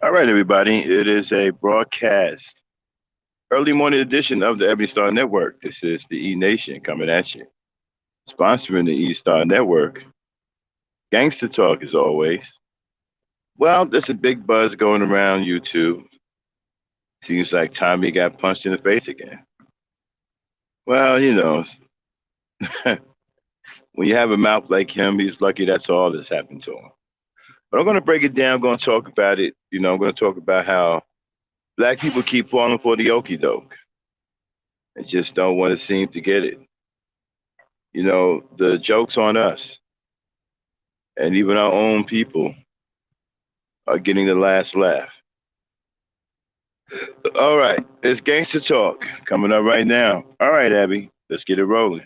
All right, everybody. It is a broadcast, early morning edition of the Ebony Star Network. This is the E Nation coming at you. Sponsoring the E Star Network. Gangster Talk, as always. Well, there's a big buzz going around YouTube. Seems like Tommy got punched in the face again. Well, when you have a mouth like him, he's lucky that's all that's happened to him. But I'm going to break it down. I'm going to talk about it. I'm going to talk about how black people keep falling for the okie doke and just don't want to seem to get it. The joke's on us. And even our own people are getting the last laugh. All right, it's Gangster Talk coming up right now. All right, Abby, let's get it rolling.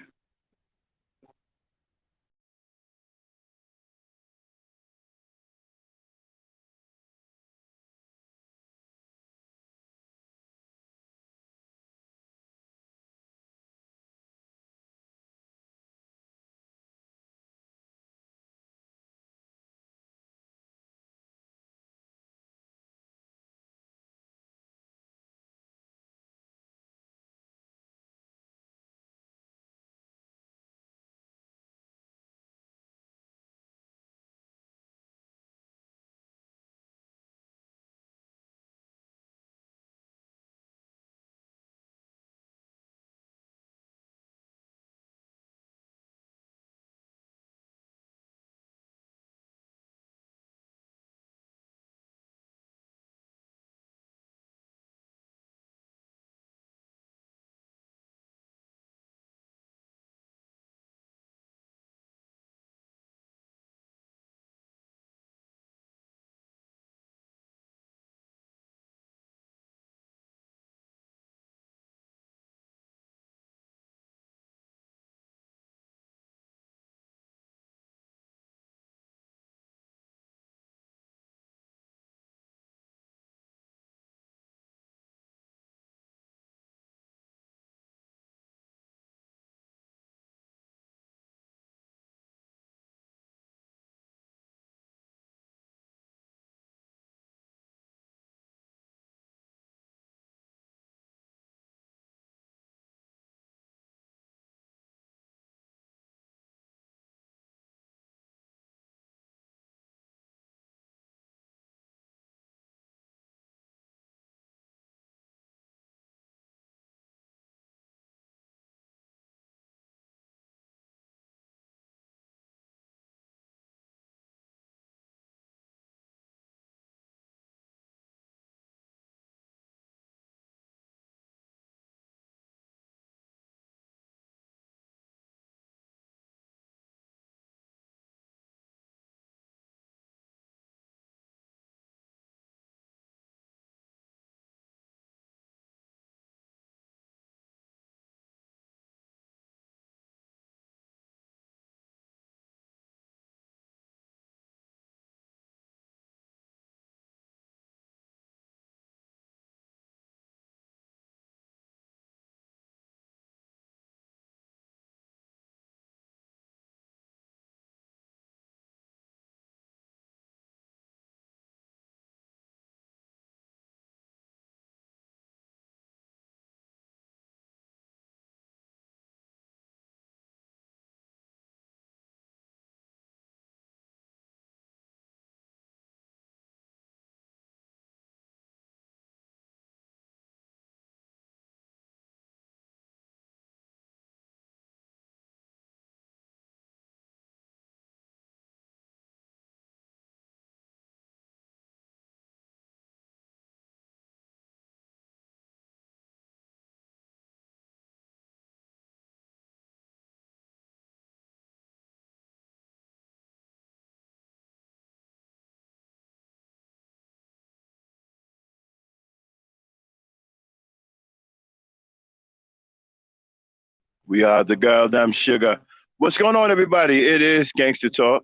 We are the girl damn sugar. What's going on, everybody? It is Gangster Talk,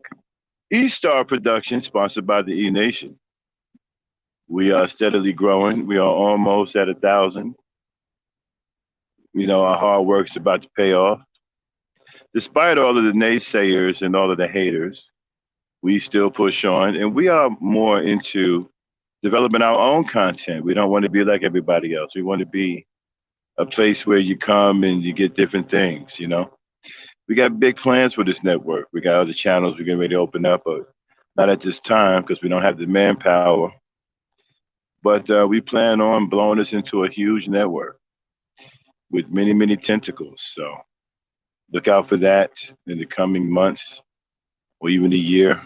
E Star Production, sponsored by the E Nation. We are steadily growing. We are almost at 1,000. Our hard work's about to pay off. Despite all of the naysayers and all of the haters, we still push on, and we are more into developing our own content. We don't want to be like everybody else. We want to be a place where you come and you get different things, you know. We got big plans for this network. We got other channels we're getting ready to open up, but not at this time because we don't have the manpower. But we plan on blowing this into a huge network with many, many tentacles. So look out for that in the coming months or even a year.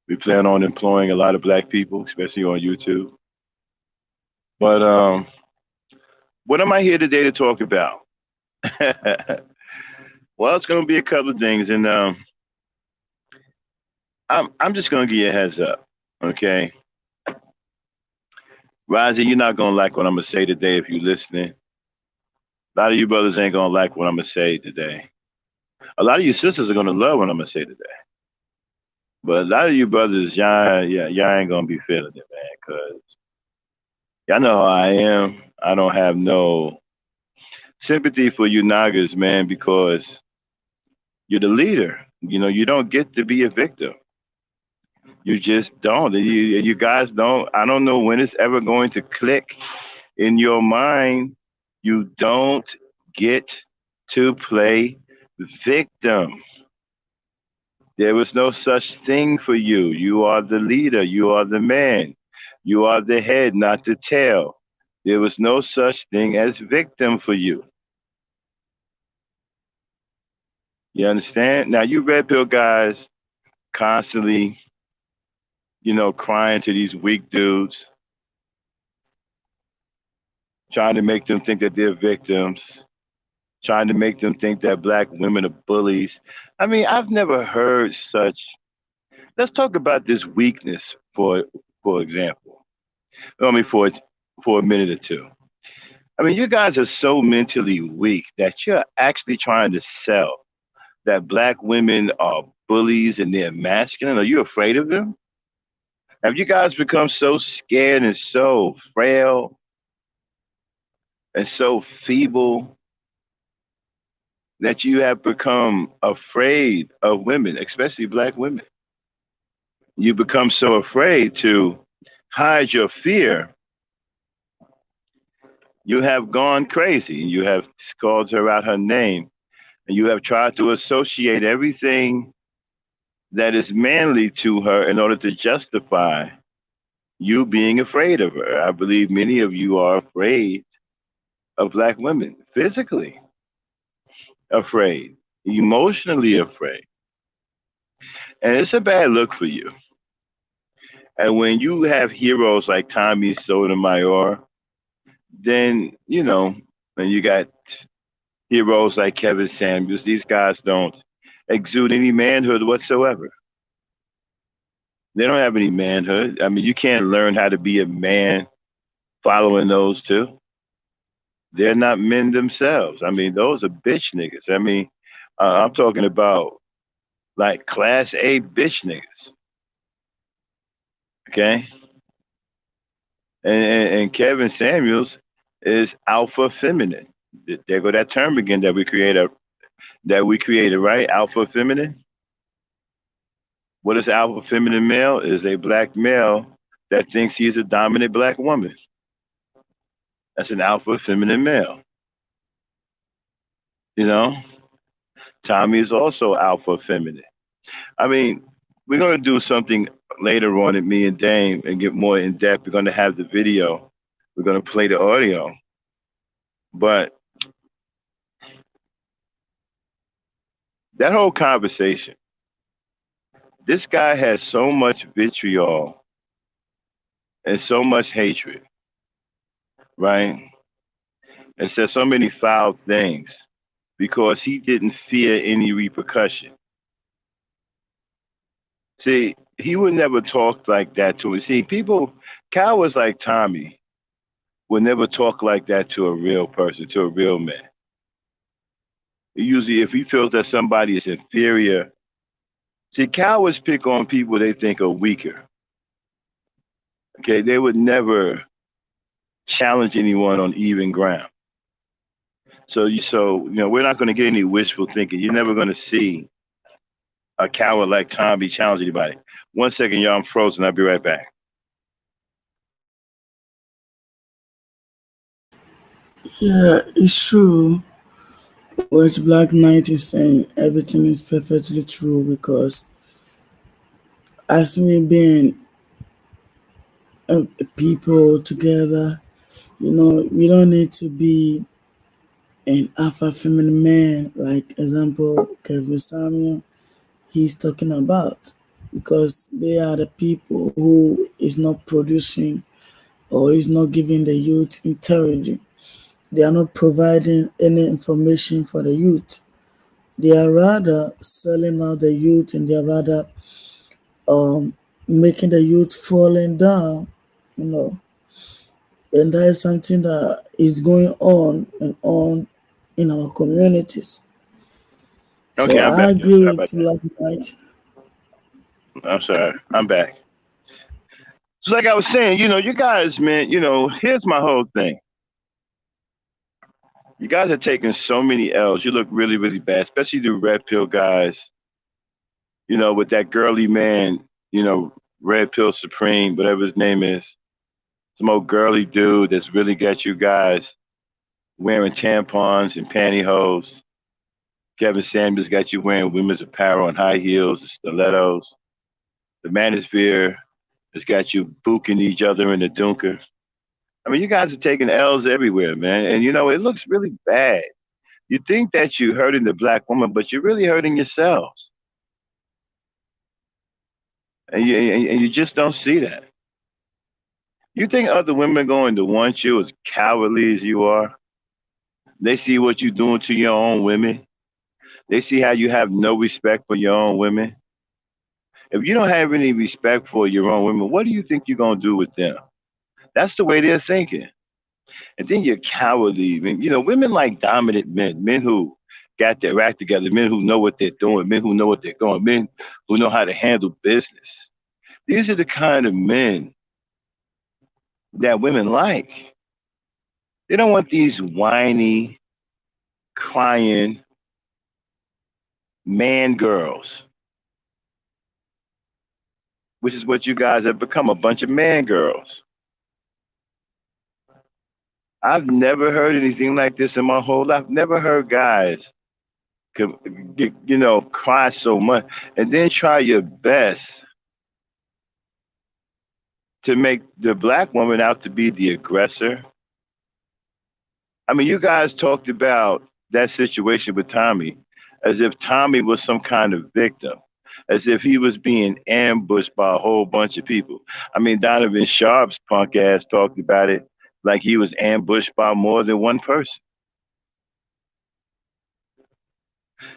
We plan on employing a lot of black people, especially on YouTube. But what am I here today to talk about? Well, it's going to be a couple of things, and I'm just going to give you a heads up, okay? Rozzy, you're not going to like what I'm going to say today if you're listening. A lot of you brothers ain't going to like what I'm going to say today. A lot of you sisters are going to love what I'm going to say today. But a lot of you brothers, y'all ain't going to be feeling it, man, because y'all know how I am. I don't have no sympathy for you Nagas, man, because you're the leader. You know, you don't get to be a victim. You just don't. You guys don't. I don't know when it's ever going to click in your mind. You don't get to play victim. There was no such thing for you. You are the leader. You are the man. You are the head, not the tail. There was no such thing as victim for you. You understand? Now, you red pill guys constantly, crying to these weak dudes, trying to make them think that they're victims, trying to make them think that black women are bullies. I mean, I've never heard such. Let's talk about this weakness for example. I mean, for a minute or two. I mean, you guys are so mentally weak that you're actually trying to sell that black women are bullies and they're masculine. Are you afraid of them? Have you guys become so scared and so frail and so feeble that you have become afraid of women, especially black women? You become so afraid to hide your fear. You have gone crazy. You have called her out her name, and you have tried to associate everything that is manly to her in order to justify you being afraid of her. I believe many of you are afraid of black women, physically afraid, emotionally afraid. And it's a bad look for you. And when you have heroes like Tommy Sotomayor, then, and you got heroes like Kevin Samuels, these guys don't exude any manhood whatsoever. They don't have any manhood. I mean, you can't learn how to be a man following those two. They're not men themselves. I mean, those are bitch niggas. I mean, I'm talking about like class A bitch niggas. Okay. And Kevin Samuels is alpha feminine. There go that term again that we created, right? Alpha feminine. What is alpha feminine male? Is a black male that thinks he's a dominant black woman. That's an alpha feminine male. You know, Tommy is also alpha feminine. I mean, we're gonna do something later on at me and Dame and get more in depth. We're gonna have the video. We're gonna play the audio. But that whole conversation, this guy has so much vitriol and so much hatred, right? And said so many foul things because he didn't fear any repercussion. See, he would never talk like that to us. See, people, cowards like Tommy would never talk like that to a real person, to a real man. Usually, if he feels that somebody is inferior, see, cowards pick on people they think are weaker. Okay, they would never challenge anyone on even ground. So we're not going to get any wishful thinking. You're never going to see a coward like Tommy challenge anybody. 1 second, y'all. I'm frozen. I'll be right back. Yeah, it's true. What Black Knight is saying, everything is perfectly true because as we been people together, we don't need to be an alpha feminine man like example Kevin Samuel he's talking about because they are the people who is not producing or is not giving the youth intelligence. They are not providing any information for the youth. They are rather selling out the youth and they are rather um, making the youth falling down, you know. And that is something that is going on and on in our communities. Okay, So I'm I back. agree Sorry with about that. Black Knight. I'm sorry. I'm back. So, like I was saying, you guys, man, here's my whole thing. You guys are taking so many L's. You look really, really bad, especially the red pill guys. With that girly man. Red pill supreme, whatever his name is. Some old girly dude that's really got you guys wearing tampons and pantyhose. Kevin Samuels got you wearing women's apparel and high heels and stilettos. The Manosphere has got you booking each other in the dunker. I mean, you guys are taking L's everywhere, man. And it looks really bad. You think that you're hurting the black woman, but you're really hurting yourselves. And you just don't see that. You think other women are going to want you as cowardly as you are? They see what you're doing to your own women. They see how you have no respect for your own women. If you don't have any respect for your own women, what do you think you're going to do with them? That's the way they're thinking. And then you're cowardly. Women like dominant men, men who got their act together, men who know what they're doing, men who know what they're going, men who know how to handle business. These are the kind of men that women like. They don't want these whiny, crying man girls, which is what you guys have become, a bunch of man girls. I've never heard anything like this in my whole life. Never heard guys, cry so much and then try your best to make the black woman out to be the aggressor. I mean, you guys talked about that situation with Tommy as if Tommy was some kind of victim, as if he was being ambushed by a whole bunch of people. I mean, Donovan Sharp's punk ass talked about it like he was ambushed by more than one person.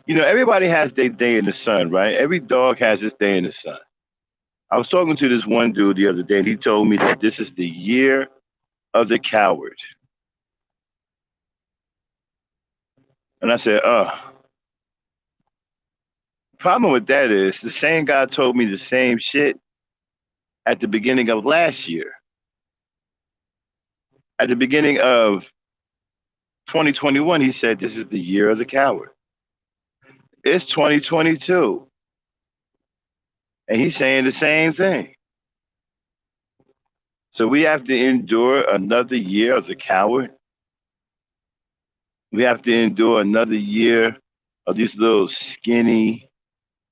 Everybody has their day in the sun, right? Every dog has its day in the sun. I was talking to this one dude the other day, and he told me that this is the year of the coward. And I said, problem with that is the same guy told me the same shit at the beginning of last year. At the beginning of 2021, he said this is the year of the coward. It's 2022, and he's saying the same thing. So we have to endure another year of the coward. We have to endure another year of these little skinny,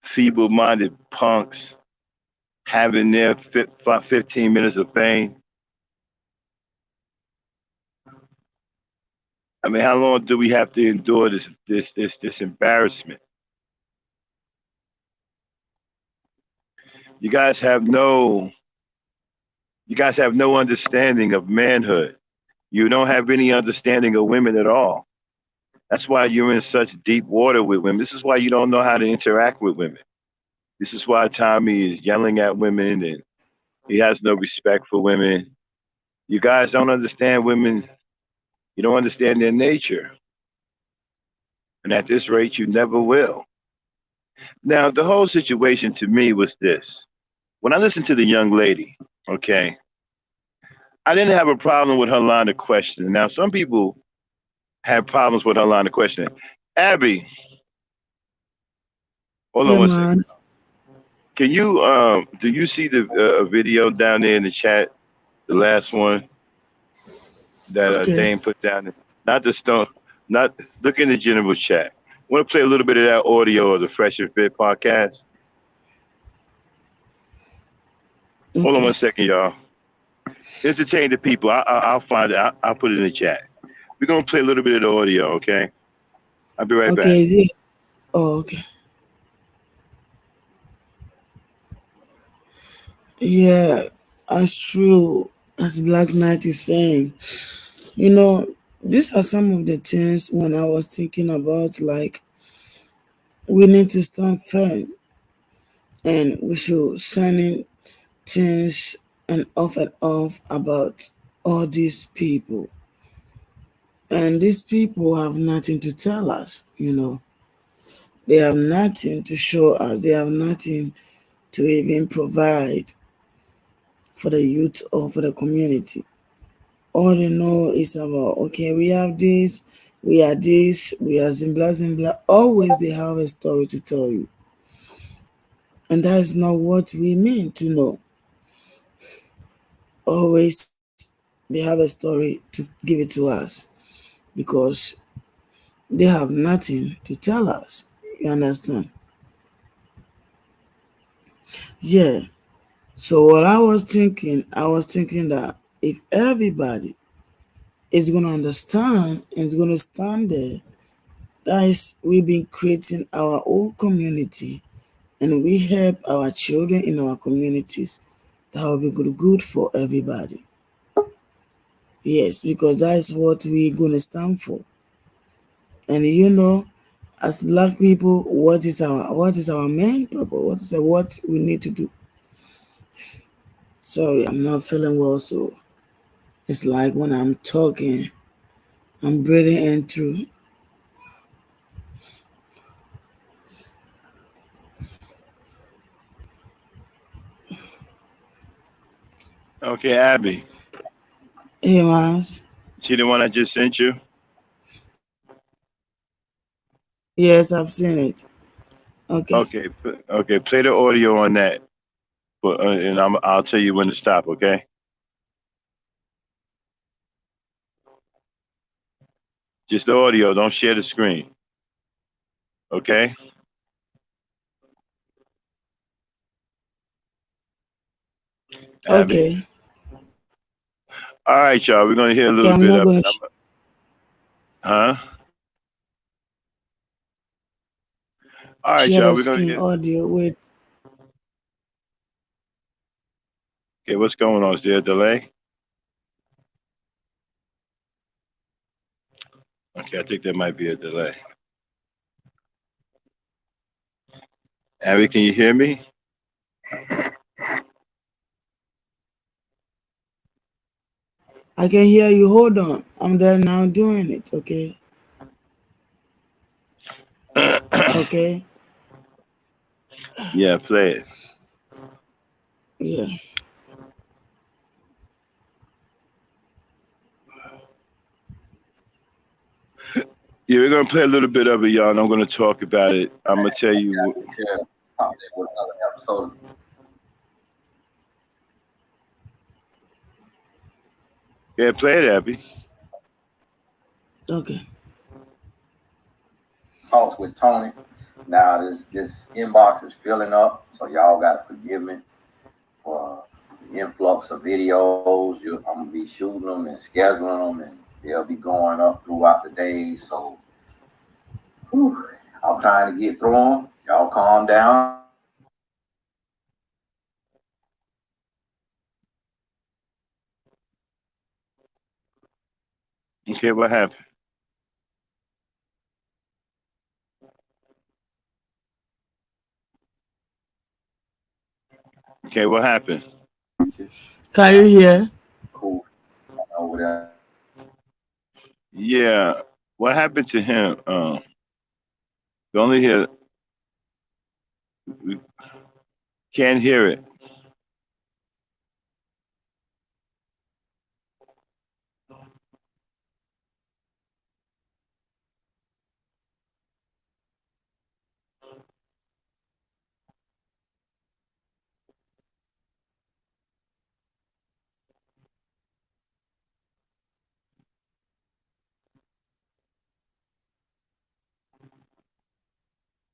feeble-minded punks having their 15 minutes of fame. I mean, how long do we have to endure this embarrassment? You guys have no you guys have no understanding of manhood. You don't have any understanding of women at all. That's why you're in such deep water with women. This is why you don't know how to interact with women. This is why Tommy is yelling at women and he has no respect for women. You guys don't understand women. You don't understand their nature. And at this rate, you never will. Now, the whole situation to me was this. When I listened to the young lady, okay, I didn't have a problem with her line of questioning. Now, some people have problems with her line of questioning. Abby, hold on Yeah, one second. man. Can you do you see the video down there in the chat, the last one that Okay. Dame put down there? not the stone, not look in the general chat. Want to play a little bit of that audio of the Fresh and Fit podcast? Hold on Okay. 1 second, y'all. Entertain the people. I'll find it. I'll put it in the chat. We're gonna play a little bit of the audio, okay? I'll be right Okay, back. is it? Oh, okay. Yeah, that's true. As Black Knight is saying, you know, these are some of the things when I was thinking about, like, we need to stand firm and we should sign in things and off about all these people. And these people have nothing to tell us, you know. They have nothing to show us. They have nothing to even provide for the youth or for the community. All they know is about, okay, we have this, we are Zimbla Zimbla. Always they have a story to tell you. And that is not what we mean to know. Always they have a story to give it to us because they have nothing to tell us. You understand? Yeah. So what I was thinking that if everybody is gonna understand and is gonna stand there, that is we've been creating our own community and we help our children in our communities. That will be good for everybody. Yes, because that is what we're gonna stand for. And you know, as black people, what is our main purpose? What we need to do? Sorry, I'm not feeling well, so it's like when I'm talking, I'm breathing in through. Okay, Abby. Hey, man. See the one I just sent you? Yes, I've seen it. Okay. Okay, okay. Play the audio on that, and I'll tell you when to stop. Okay? Just the audio. Don't share the screen. Okay, Abby. Okay. All right, y'all. We're gonna hear a Yeah, little I'm bit not of gonna it. Huh? All right, share y'all. the We're gonna screen hear. audio. Wait. Okay, what's going on? Is there a delay? Okay, I think there might be a delay. Abby, can you hear me? I can hear you. Hold on. I'm there now doing it. Okay. Okay. Yeah, play it. Yeah. Yeah, we're gonna play a little bit of it, y'all, and I'm gonna talk about it. I'm gonna tell you. Yeah, pop that with another episode. Yeah, play it, Abby. Okay. Talks with Tony. Now this inbox is filling up, so y'all gotta forgive me for the influx of videos. I'm gonna be shooting them and scheduling them, and they'll be going up throughout the day. So whew, I'm trying to get through them. Y'all calm down. Okay, what happened? Okay, what happened? Can you hear? Cool over there. Yeah, what happened to him? We only hear, we can't hear it.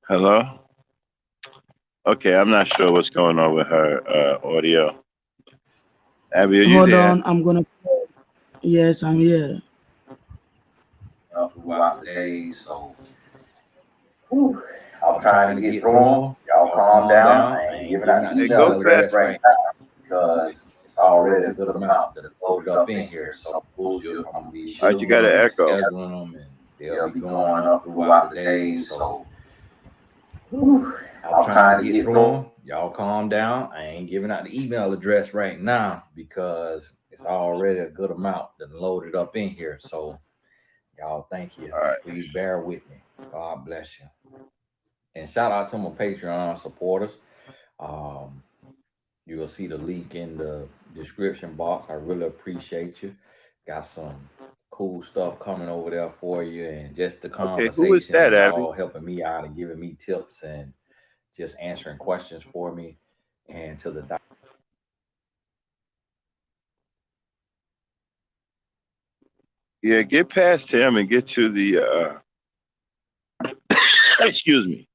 Hello? Okay, I'm not sure what's going on with her audio. Abby, are you Hold there? on, I'm gonna. Yes, I'm here. Throughout the day. So whew, I'm trying to get through them. Y'all calm down. I ain't giving out the Hey, go email fast. address right now because it's already a good amount that loaded up in here. So I'm gonna be All right, you shooting got an them, echo. scheduling them, and they'll be going up throughout the day. So whew, I'm trying to get through them. Y'all calm down. I ain't giving out the email address right now because it's already a good amount that loaded up in here. So y'all, thank you. All right. Please bear with me. God bless you. And shout out to my Patreon supporters. Um, you will see the link in the description box. I really appreciate you. Got some cool stuff coming over there for you, and just the Okay, who is conversation that, and Abby? y'all helping me out and giving me tips and just answering questions for me. And to the Yeah, get past him and get to the excuse me.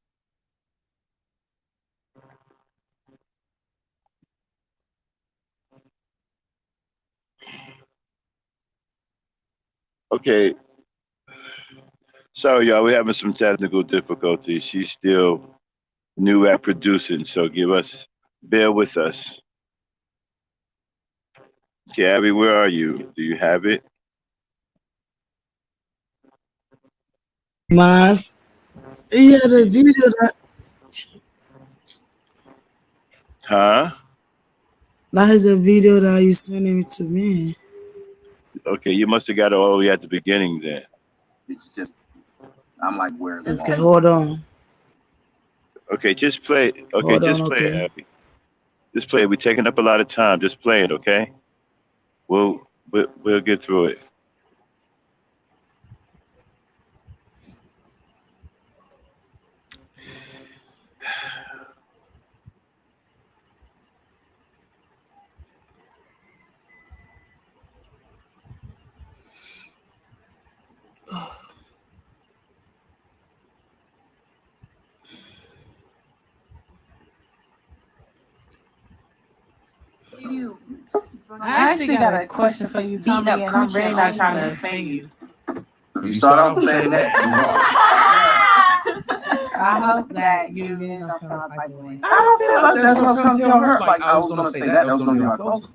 Okay. Sorry, y'all, we're having some technical difficulties. She's still new at producing, so bear with us. Okay, Abby, where are you? Do you have it? Mas, yeah, the video Huh? that is a video that you sending to me. Okay, you must have got it all the way at the beginning then. It's just, I'm like, where's the Okay, hold on. Okay, just play. Okay, Hold on, just play it, okay. Abby. Just play it. We're taking up a lot of time. Just play it, okay? We'll get through it. I actually got a question for you, Tommy, and I'm really not trying to offend you. You start off saying that. I hope that you really don't feel my type of way. I don't feel like that's what I was going to tell her. Like, I was going to say that. That was going to be my closing.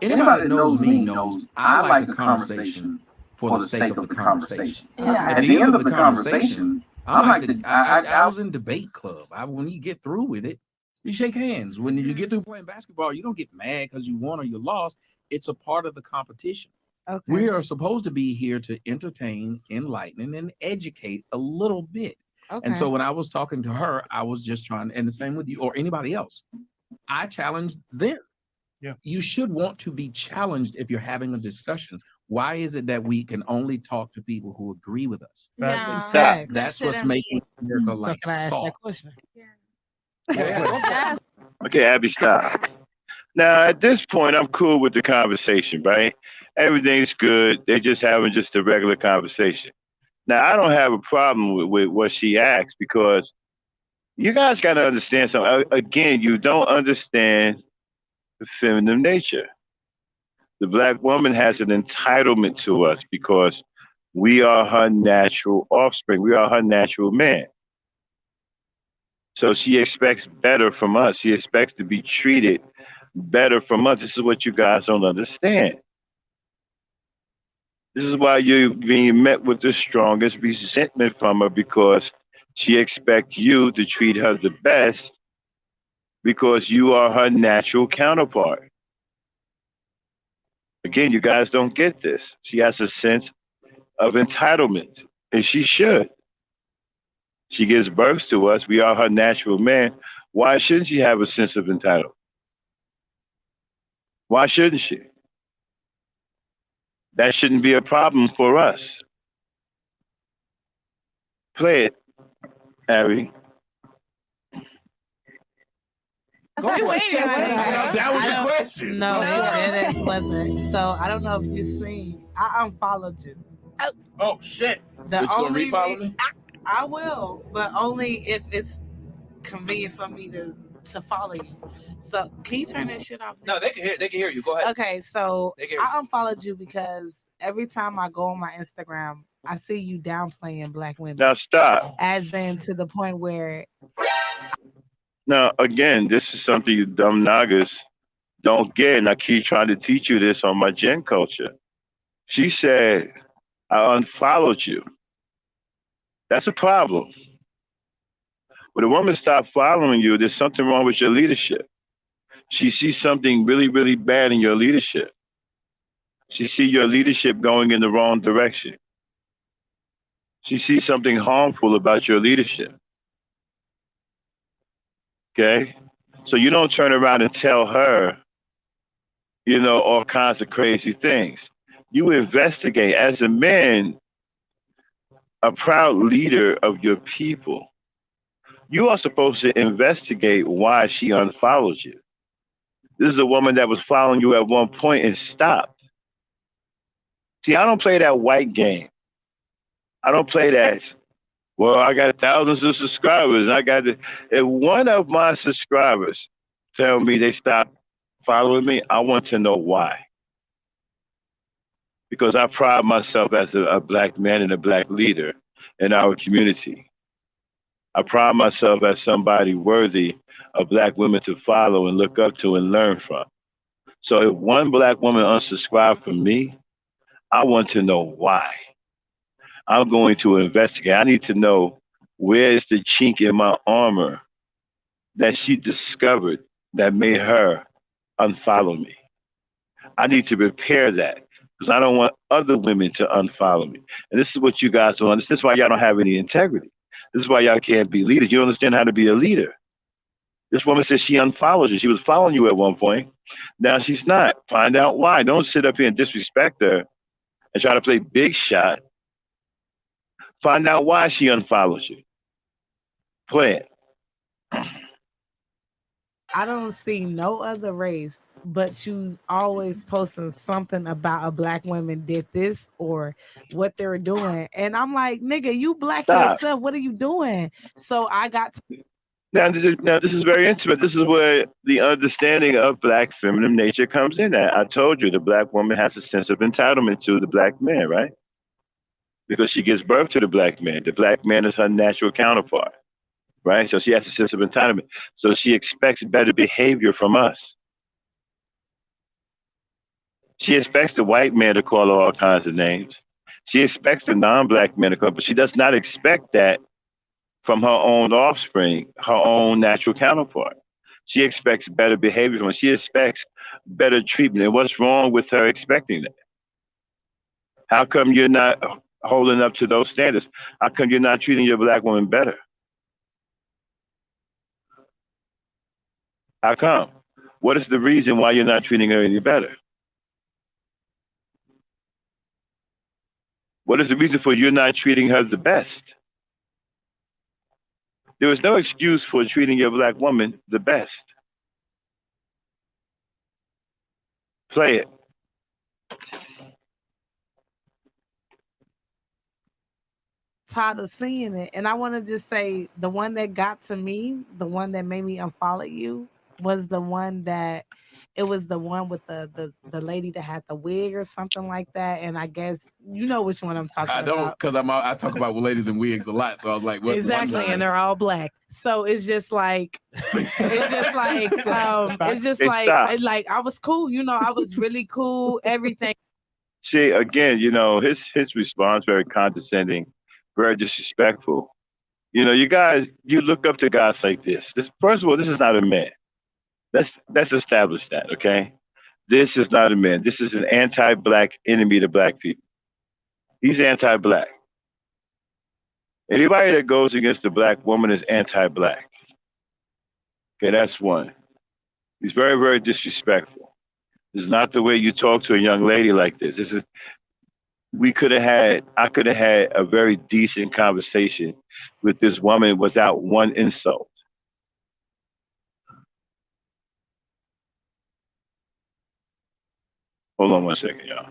Anybody that knows me knows I like a conversation for the sake of the conversation. Yeah. At the end of the conversation, I was in debate club. When you get through with it, you shake hands. When you get through playing basketball, you don't get mad because you won or you lost. It's a part of the competition. Okay. We are supposed to be here to entertain, enlighten, and educate a little bit. Okay. And so when I was talking to her, I was just trying, and the same with you or anybody else. I challenged them. Yeah. You should want to be challenged if you're having a discussion. Why is it that we can only talk to people who agree with us? Yeah. That's what's making America like can I ask soft. that question? Yeah. Okay, Abby, stop. Now, at this point, I'm cool with the conversation, right? Everything's good. They're just having just a regular conversation. Now, I don't have a problem with what she asked because you guys got to understand something. Again, you don't understand the feminine nature. The black woman has an entitlement to us because we are her natural offspring. We are her natural man. So she expects better from us. She expects to be treated better from us. This is what you guys don't understand. This is why you're being met with the strongest resentment from her because she expects you to treat her the best because you are her natural counterpart. Again, you guys don't get this. She has a sense of entitlement, and she should. She gives birth to us. We are her natural man. Why shouldn't she have a sense of entitlement? Why shouldn't she? That shouldn't be a problem for us. Play it, Abby. That was the question. No, it wasn't. So I don't know if you seen. I unfollowed you. Oh shit! The But you gonna only refollow me? I will, but only if it's convenient for me to follow you. So can you turn that shit off? No, they can hear. They can hear you. Go ahead. Okay, so They can hear I unfollowed you because every time I go on my Instagram, I see you downplaying black women, Now stop. as in to the point where Now again, this is something you dumb nagas don't get, and I keep trying to teach you this on my Gen culture. She said, I unfollowed you. That's a problem. When a woman stops following you, there's something wrong with your leadership. She sees something really, really bad in your leadership. She sees your leadership going in the wrong direction. She sees something harmful about your leadership. Okay? So you don't turn around and tell her, all kinds of crazy things. You investigate. As a man, a proud leader of your people, you are supposed to investigate why she unfollowed you. This is a woman that was following you at one point and stopped. See, I don't play that white game. I don't play that. Well, I got thousands of subscribers. If one of my subscribers tell me they stopped following me, I want to know why. Because I pride myself as a black man and a black leader in our community. I pride myself as somebody worthy of black women to follow and look up to and learn from. So if one black woman unsubscribed from me, I want to know why. I'm going to investigate. I need to know where is the chink in my armor that she discovered that made her unfollow me. I need to repair that because I don't want other women to unfollow me. And this is what you guys don't understand. This is why y'all don't have any integrity. This is why y'all can't be leaders. You don't understand how to be a leader. This woman says she unfollows you. She was following you at one point. Now she's not. Find out why. Don't sit up here and disrespect her and try to play big shot. Find out why she unfollows you. Play it. I don't see no other race, but you always posting something about a black woman did this or what they're doing. And I'm like, nigga, you black Stop. yourself. What are you doing? So I got Now, this is very intimate. This is where the understanding of black feminine nature comes in at. I told you the black woman has a sense of entitlement to the black man, right? Because she gives birth to the black man. The black man is her natural counterpart, right? So she has a sense of entitlement. So she expects better behavior from us. She expects the white man to call her all kinds of names. She expects the non-black man to call, but she does not expect that from her own offspring, her own natural counterpart. She expects better behavior from her. She expects better treatment. And what's wrong with her expecting that? How come you're not holding up to those standards? How come you're not treating your black woman better? How come? What is the reason why you're not treating her any better? What is the reason for you not treating her the best? There is no excuse for treating your black woman the best. Play it. tired of seeing it. And I want to just say the one that got to me, the one that made me unfollow you, was the one that it was the one with the lady that had the wig or something like that. And I guess you know which one I'm talking I don't about. because I talk about ladies in wigs a lot. So I was like, what? Exactly, and they're all black. So it's just like it's just like it's just Hey, like stop. like I was cool, I was really cool, everything. See, again, his response very condescending, very disrespectful. You guys, you look up to guys like this. First of all, this is not a man. Let's establish that, okay? This is not a man. This is an anti-black enemy to black people. He's anti-black. Anybody that goes against the black woman is anti-black. Okay, that's one. He's very, very disrespectful. This is not the way you talk to a young lady like this. I could have had a very decent conversation with this woman without one insult. Hold on one second, y'all.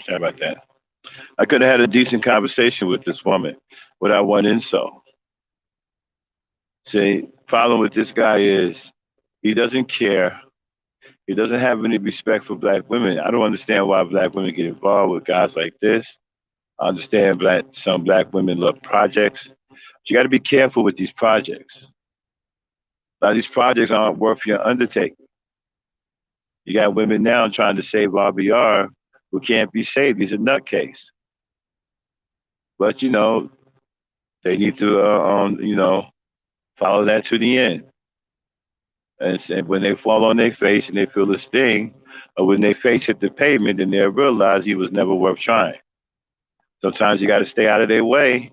Sorry about that. I could have had a decent conversation with this woman without one insult. See, problem with this guy is he doesn't care. He doesn't have any respect for black women. I don't understand why black women get involved with guys like this. I understand some black women love projects. But you got to be careful with these projects. A lot of these projects aren't worth your undertaking. You got women now trying to save RBR who can't be saved. He's a nutcase. But they need to follow that to the end. And when they fall on their face and they feel the sting, or when their face hit the pavement, then they'll realize he was never worth trying. Sometimes you got to stay out of their way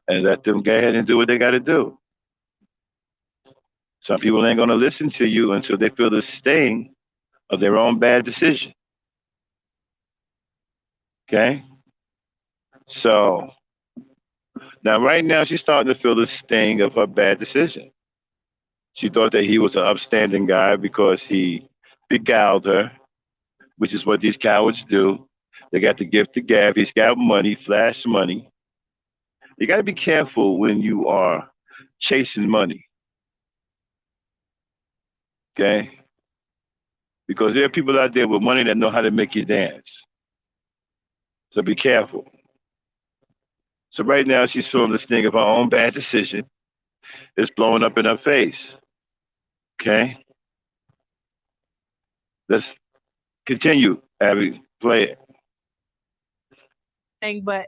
and let them go ahead and do what they got to do. Some people ain't going to listen to you until they feel the sting of their own bad decision. Okay? So now, right now, she's starting to feel the sting of her bad decision. She thought that he was an upstanding guy because he beguiled her, which is what these cowards do. They got the gift of gab. He's got money, flash money. You got to be careful when you are chasing money, okay? Because there are people out there with money that know how to make you dance. So be careful. So right now, she's feeling the sting of her own bad decision. It's blowing up in her face, okay? Let's continue, Abby. Play it. But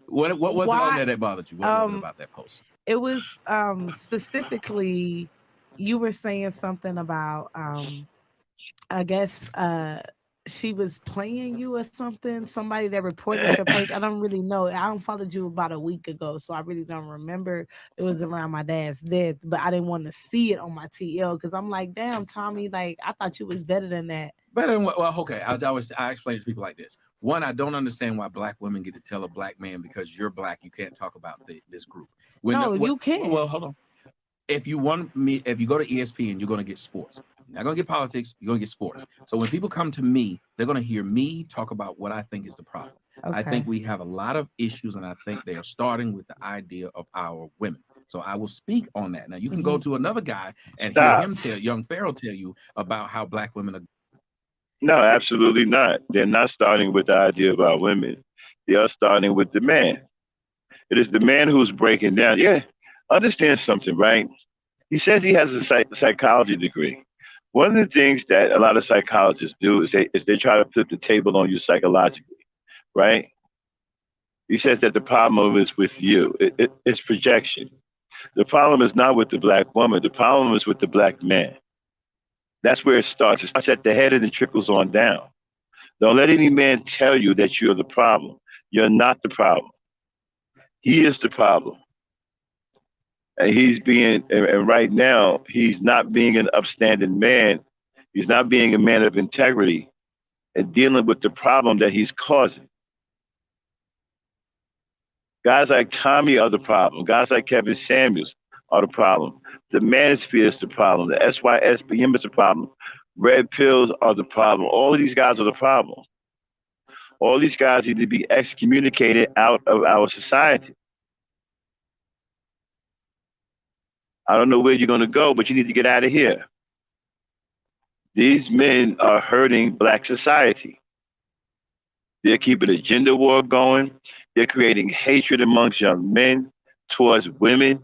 What was it on there that bothered you? What was it about that post? It was specifically, you were saying something about I guess she was playing you or something. Somebody that reported your page. I don't really know. I don't followed you about a week ago, so I really don't remember. It was around my dad's death, but I didn't want to see it on my TL because I'm like, damn, Tommy, like I thought you was better than that. Better than what? Well, okay. I explain to people like this. One, I don't understand why black women get to tell a black man because you're black, you can't talk about this group. You can. Well, hold on. If you go to ESPN, you're going to get sports. You're not going to get politics. You're going to get sports. So when people come to me, they're going to hear me talk about what I think is the problem. Okay. I think we have a lot of issues, and I think they are starting with the idea of our women. So I will speak on that. Now, you can go to another guy and hear him young Pharaoh tell you about how black women are. No, absolutely not. They're not starting with the idea of our women. They are starting with the man. It is the man who's breaking down. Yeah, understand something, right? He says he has a psychology degree. One of the things that a lot of psychologists do is they try to flip the table on you psychologically, right? He says that the problem is with you. It's projection. The problem is not with the black woman. The problem is with the black man. That's where it starts. It starts at the head and it trickles on down. Don't let any man tell you that you're the problem. You're not the problem. He is the problem. And right now, he's not being an upstanding man. He's not being a man of integrity and dealing with the problem that he's causing. Guys like Tommy are the problem. Guys like Kevin Samuels are the problem. The manosphere is the problem. The SYSBM is the problem. Red pills are the problem. All of these guys are the problem. All these guys need to be excommunicated out of our society. I don't know where you're going to go, but you need to get out of here. These men are hurting black society. They're keeping a gender war going. They're creating hatred amongst young men towards women.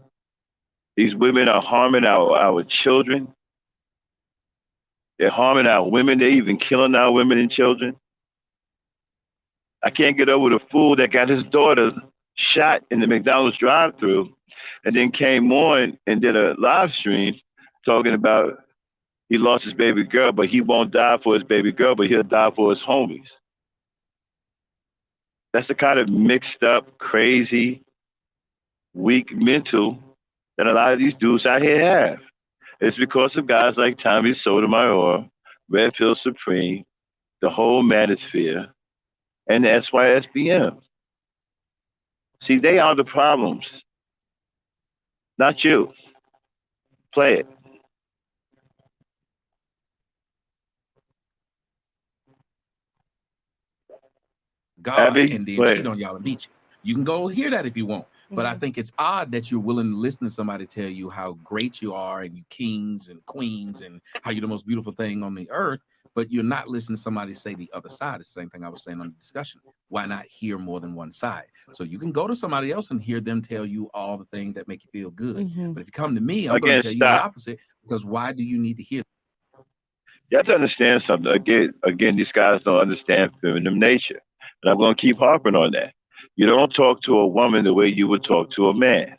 These women are harming our children. They're harming our women. They're even killing our women and children. I can't get over the fool that got his daughter shot in the McDonald's drive-thru and then came on and did a live stream talking about he lost his baby girl, but he won't die for his baby girl, but he'll die for his homies. That's the kind of mixed up, crazy, weak mental that a lot of these dudes out here have. It's because of guys like Tommy Sotomayor, Red Pill Supreme, the whole manosphere, and the SYSBM. See, they are the problems, not you. Play it. God Abby, and then go cheat ahead. on y'all and beat you. You can go hear that if you want. But I think it's odd that you're willing to listen to somebody tell you how great you are and you kings and queens and how you're the most beautiful thing on the earth, but you're not listening to somebody say the other side. It's the same thing I was saying on the discussion. Why not hear more than one side? So you can go to somebody else and hear them tell you all the things that make you feel good. But if you come to me, I'm going Again, to tell you the stop. opposite, because why do you need to hear? You have to understand something. Again, these guys don't understand feminine nature. And I'm going to keep harping on that. You don't talk to a woman the way you would talk to a man.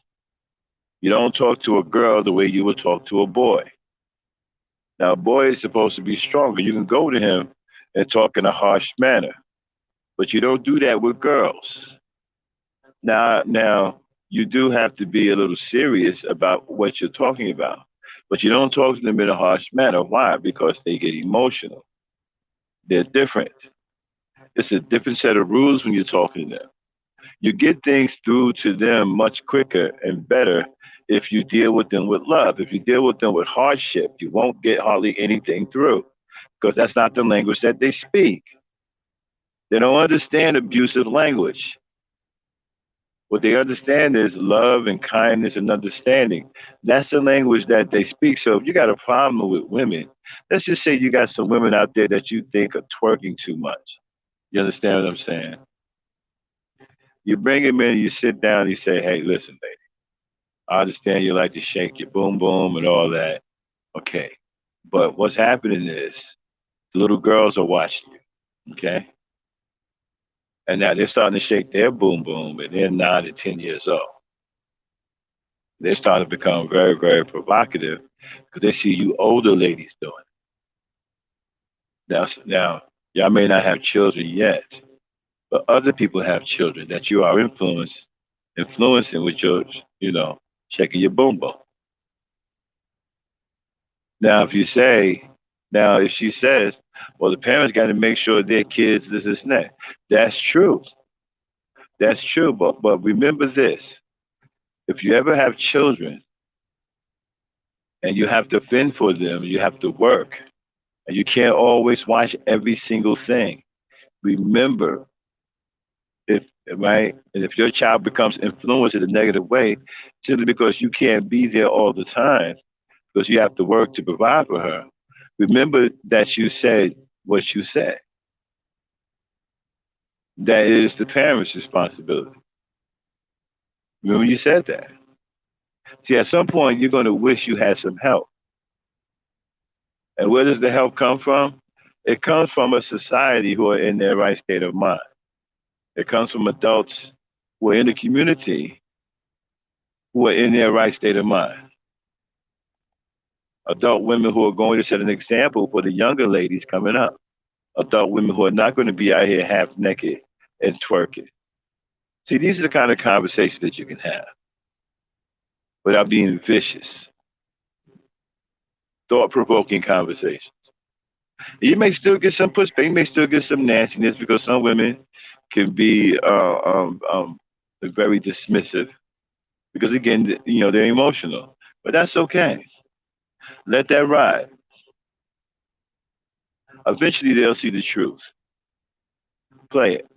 You don't talk to a girl the way you would talk to a boy. Now, a boy is supposed to be stronger. You can go to him and talk in a harsh manner, but you don't do that with girls. Now, you do have to be a little serious about what you're talking about, but you don't talk to them in a harsh manner. Why? Because they get emotional. They're different. It's a different set of rules when you're talking to them. You get things through to them much quicker and better if you deal with them with love. If you deal with them with hardship, you won't get hardly anything through because that's not the language that they speak. They don't understand abusive language. What they understand is love and kindness and understanding. That's the language that they speak. So if you got a problem with women, let's just say you got some women out there that you think are twerking too much. You understand what I'm saying? You bring them in, you sit down, and you say, hey, listen, baby, I understand you like to shake your boom boom and all that. Okay. But what's happening is the little girls are watching you. Okay. And now they're starting to shake their boom boom and they're 9 to 10 years old. They're starting to become very, very provocative because they see you older ladies doing it. Now, y'all may not have children yet, but other people have children that you are influencing with your, shaking your boom boom. Now, if she says, well, the parents got to make sure their kids this and that. That's true. That's true. But remember this: if you ever have children and you have to fend for them, you have to work, and you can't always watch every single thing. Remember, if right, and if your child becomes influenced in a negative way, simply because you can't be there all the time, because you have to work to provide for her. Remember that you said what you said. That is the parent's responsibility. Remember you said that. See, at some point you're going to wish you had some help. And where does the help come from? It comes from a society who are in their right state of mind. It comes from adults who are in the community who are in their right state of mind. Adult women who are going to set an example for the younger ladies coming up. Adult women who are not going to be out here half naked and twerking. See, these are the kind of conversations that you can have without being vicious, thought provoking conversations. You may still get some pushback, you may still get some nastiness because some women can be very dismissive because, again, they're emotional. But that's okay. Let that ride. Eventually, they'll see the truth. Play it.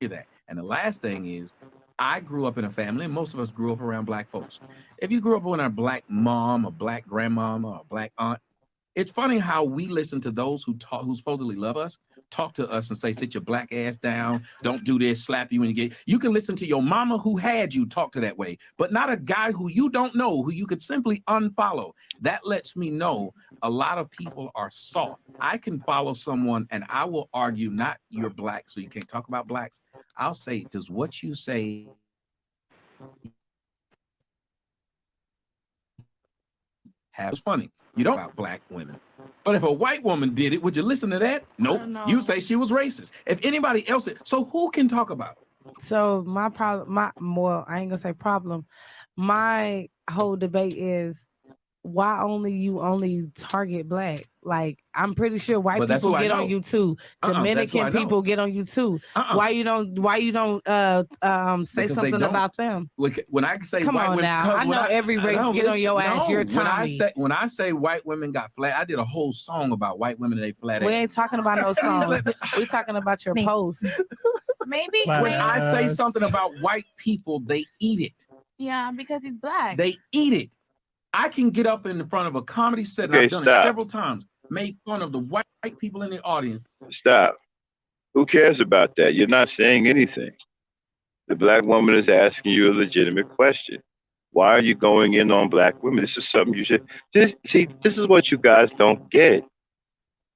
That. And the last thing is, I grew up in a family, and most of us grew up around black folks. If you grew up with a black mom, a black grandmama, or a black aunt, it's funny how we listen to those who supposedly love us talk to us and say, sit your black ass down, don't do this, slap you when you get. You can listen to your mama who had you talk to that way, but not a guy who you don't know, who you could simply unfollow. That lets me know a lot of people are soft. I can follow someone and I will argue, not you're black, so you can't talk about blacks. I'll say, does what you say have? It's funny. You don't about black women. But if a white woman did it, would you listen to that? Nope. You say she was racist. If anybody else did, so who can talk about it? So my problem, I ain't gonna say problem. My whole debate is why only target black? Like, I'm pretty sure white But that's people who I get on know. you too. That's who Dominican I know. people get on you too. Why you don't say Because they something don't. about them? When I say Come white on women, now. because I know every race no, get on your ass. no, You're Tommy. when I say white women got flat, I did a whole song about white women and they flat We ass. ain't talking about no songs. We talking about your posts. Maybe When I say something about white people, they eat it. Yeah, because he's black. They eat it. I can get up in front of a comedy set, and Okay, I've done it several times, make fun of the white people in the audience. Stop. Who cares about that? You're not saying anything. The black woman is asking you a legitimate question. Why are you going in on black women? This is something you should see. This is what you guys don't get.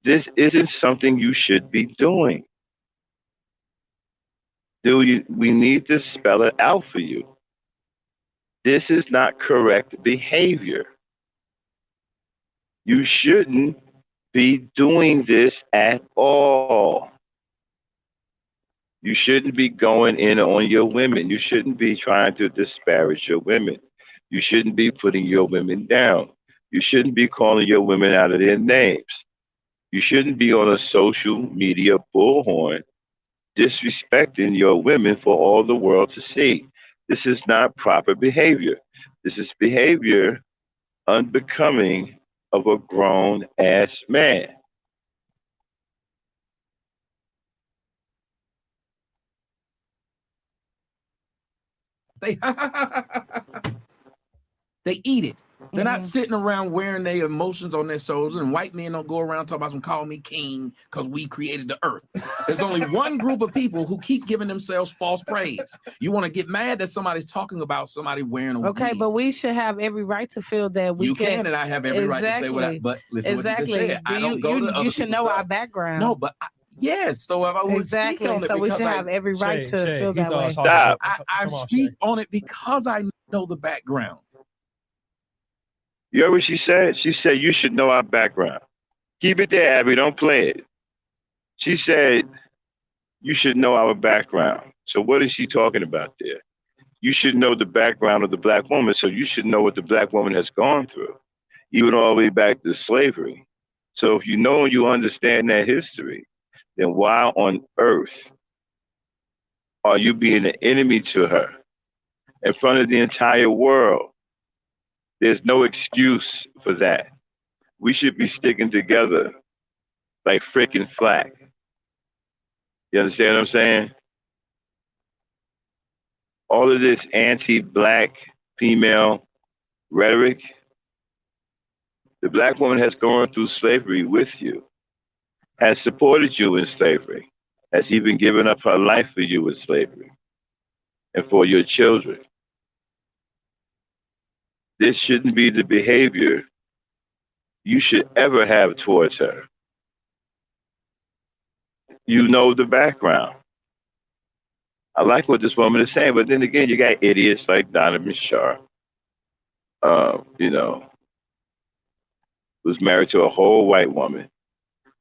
This isn't something you should be doing. We need to spell it out for you. This is not correct behavior. You shouldn't be doing this at all. You shouldn't be going in on your women. You shouldn't be trying to disparage your women. You shouldn't be putting your women down. You shouldn't be calling your women out of their names. You shouldn't be on a social media bullhorn disrespecting your women for all the world to see. This is not proper behavior. This is behavior unbecoming of a grown ass man. They they eat it. They're not sitting around wearing their emotions on their shoulders, and white men don't go around talking about some call me king because we created the earth. There's only one group of people who keep giving themselves false praise. You want to get mad that somebody's talking about somebody wearing a okay, wig. but we should have every right to feel that we can, and I have every right to say what I, but listen what you just said. I don't go to other you should know stuff. our background. No, but yes, so if I would speak on it, so we should have every right to feel that way. Stop. I speak on it because I know the background. You heard what she said? She said you should know our background. Keep it there, Abby. Don't play it. She said you should know our background. So what is she talking about there? You should know the background of the black woman, so you should know what the black woman has gone through, even all the way back to slavery. So if you know and you understand that history, then why on earth are you being an enemy to her in front of the entire world? There's no excuse for that. We should be sticking together like frickin' flack. You understand what I'm saying? All of this anti-black female rhetoric, the black woman has gone through slavery with you, has supported you in slavery, has even given up her life for you in slavery and for your children. This shouldn't be the behavior you should ever have towards her. You know the background. I like what this woman is saying, but then again, you got idiots like Donovan Sharp, you know, who's married to a whole white woman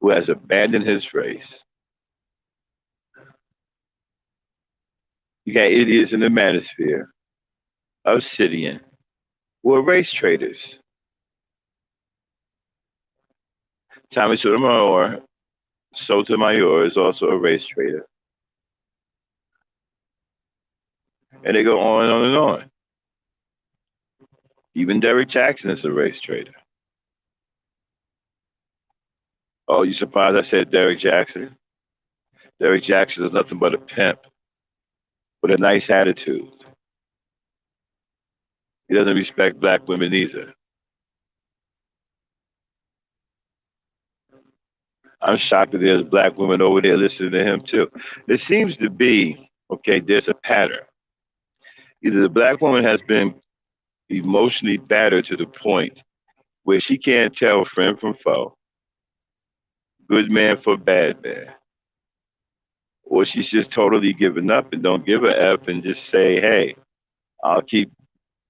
who has abandoned his race. You got idiots in the manosphere, Obsidian, who are race traders. Tommy Sotomayor, Sotomayor is also a race trader. And they go on and on and on. Even Derek Jackson is a race trader. Oh, you surprised I said Derek Jackson? Derek Jackson is nothing but a pimp with a nice attitude. He doesn't respect black women either. I'm shocked that there's black women over there listening to him too. There seems to be, okay, there's a pattern. Either the black woman has been emotionally battered to the point where she can't tell friend from foe, good man for bad man, or she's just totally given up and don't give a F and just say, hey, I'll keep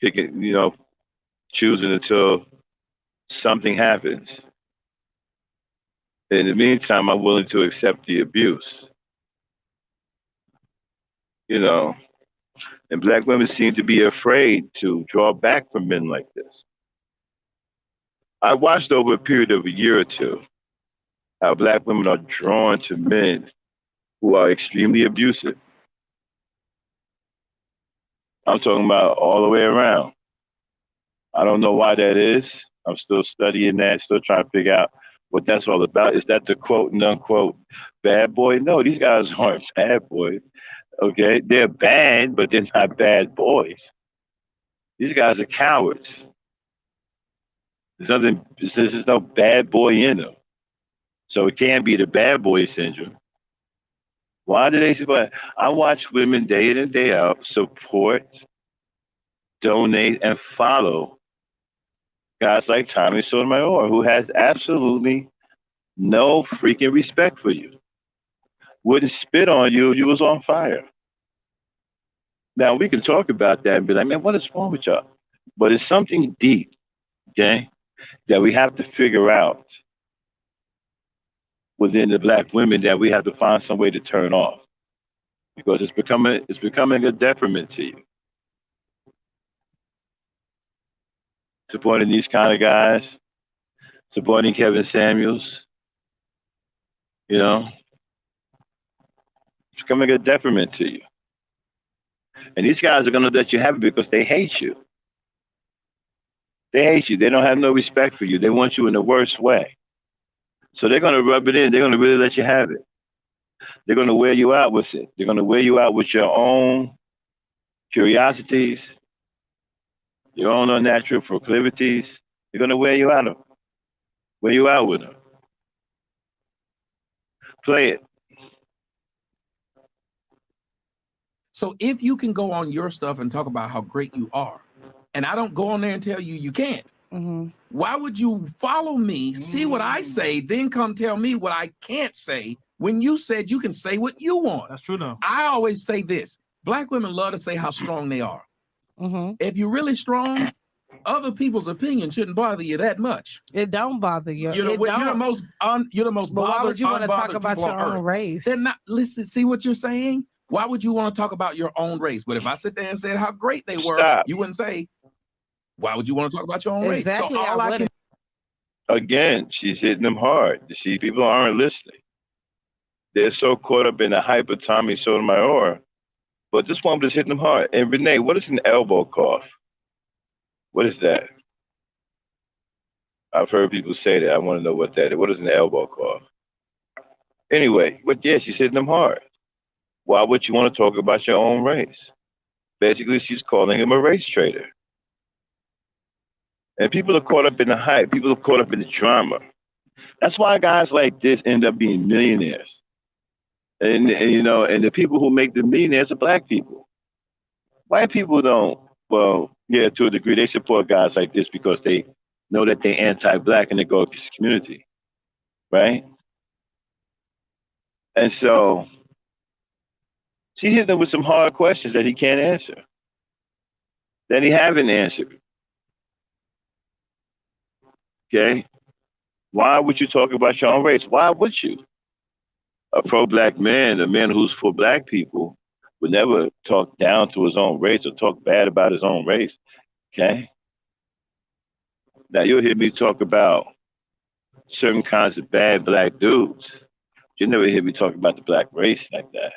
picking, choosing until something happens. In the meantime, I'm willing to accept the abuse, you know. And black women seem to be afraid to draw back from men like this. I watched over a period of a year or two how black women are drawn to men who are extremely abusive. I'm talking about all the way around. I don't know why that is. I'm still studying that, still trying to figure out what that's all about. Is that the quote and unquote bad boy? No, these guys aren't bad boys. Okay, they're bad, but they're not bad boys. These guys are cowards. There's nothing. There's no bad boy in them, so it can't be the bad boy syndrome. Why do they support? I watch women day in and day out support, donate, and follow guys like Tommy Sotomayor, who has absolutely no freaking respect for you. Wouldn't spit on you if you was on fire. Now we can talk about that and be like, man, what is wrong with y'all? But it's something deep, okay, that we have to figure out within the black women that we have to find some way to turn off because it's becoming a detriment to you. Supporting these kind of guys, supporting Kevin Samuels, you know, it's becoming a detriment to you. And these guys are gonna let you have it because they hate you. They hate you. They don't have no respect for you. They want you in the worst way. So they're gonna rub it in. They're gonna really let you have it. They're gonna wear you out with it. They're gonna wear you out with your own curiosities, your own unnatural proclivities. They're gonna wear you out with them. Play it. So if you can go on your stuff and talk about how great you are, and I don't go on there and tell you you can't, why would you follow me, see what I say, then come tell me what I can't say when you said you can say what you want? That's true now. I always say this. Black women love to say how strong they are. If you're really strong, other people's opinion shouldn't bother you that much. It don't bother you. You're the most But why would you want to talk unbothered about people your on own earth. race? They're not. Listen, see what you're saying? Why would you want to talk about your own race? But if I sit there and said how great they were, Stop. you wouldn't say, why would you want to talk about your own Exactly, race? So all I I can Again, she's hitting them hard. You see, people aren't listening. They're so caught up in the hype of Tommy Sotomayor, but this one was hitting them hard. And Renee, what is an elbow cough? What is that? I've heard people say that. I want to know what that is. What is an elbow cough? Anyway, but yeah, she's hitting them hard. Why would you want to talk about your own race? Basically, she's calling him a race traitor. And people are caught up in the hype. People are caught up in the drama. That's why guys like this end up being millionaires. And you know, and the people who make the millionaires are black people. White people don't. Well, yeah, to a degree, they support guys like this because they know that they're anti-black and they go against the community, right? And so she hit him with some hard questions that he can't answer, that he haven't answered. Okay? Why would you talk about your own race? Why would you? A pro-black man, a man who's for black people, would never talk down to his own race or talk bad about his own race. Okay? Now you'll hear me talk about certain kinds of bad black dudes. You never hear me talk about the black race like that.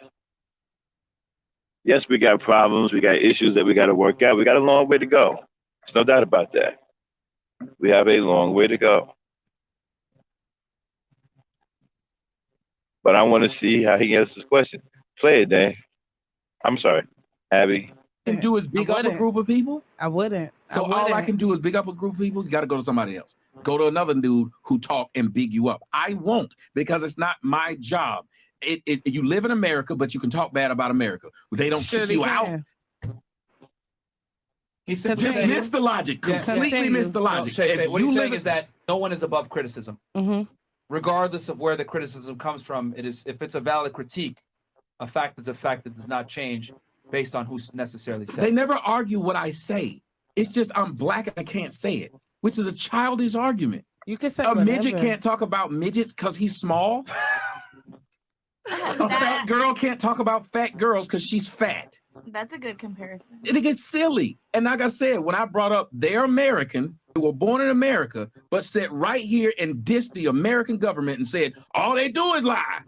Yes, we got problems, we got issues that we got to work out. We got a long way to go. There's no doubt about that. We have a long way to go. But I want to see how he answers this question. Play it, Dan. I'm sorry, Abby. can do is big up a group of people. I wouldn't. So all I can do is big up a group of people. You got to go to somebody else. Go to another dude who talk and big you up. I won't, because it's not my job. You live in America, but you can talk bad about America. They don't kick you out. He said, Just miss the logic. Completely miss the logic. What he's saying is that no one is above criticism. Regardless of where the criticism comes from, if it's a valid critique, a fact is a fact that does not change based on who's necessarily said. They never argue what I say. It's just I'm black and I can't say it, which is a childish argument. You can say a midget can't talk about midgets because he's small. A fat girl can't talk about fat girls because she's fat. That's a good comparison. It gets silly. And like I said, when I brought up they're American, were born in America, but sat right here and dissed the American government and said, all they do is lie.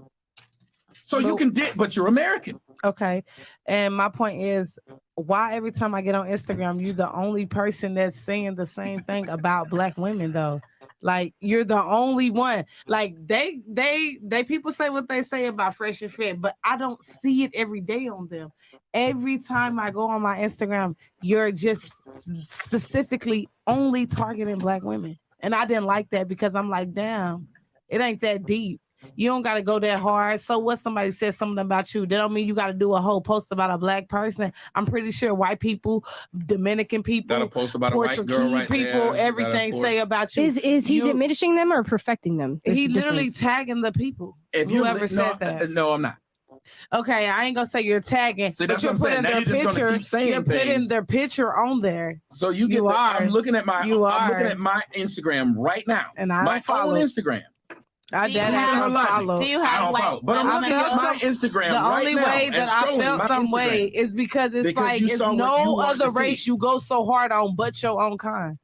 So you can but you're American. Okay. And my point is, why every time I get on Instagram, you're the only person that's saying the same thing about Black women, though? Like, you're the only one. Like, they people say what they say about Fresh and Fit, but I don't see it every day on them. Every time I go on my Instagram, you're just specifically only targeting Black women. And I didn't like that because I'm like, damn, it ain't that deep. You don't got to go that hard. So what, somebody said something about you, that don't mean you got to do a whole post about a Black person. I'm pretty sure white people, Dominican people, Got a post about a white girl right people, there. everything say about you. Is he diminishing them or perfecting them? He literally tagging the people. If whoever said that. No, I'm not. Okay, I ain't gonna say you're tagging. See, that's what I'm saying. Now you're just gonna keep saying you're putting things. their picture on there. So you get. I'm looking at my. I'm looking at my Instagram right now. And I my own Instagram. Do you have white? But I'm looking at my Instagram the right only now way that I felt some way is because it's like it's no other race you go so hard on but your own kind.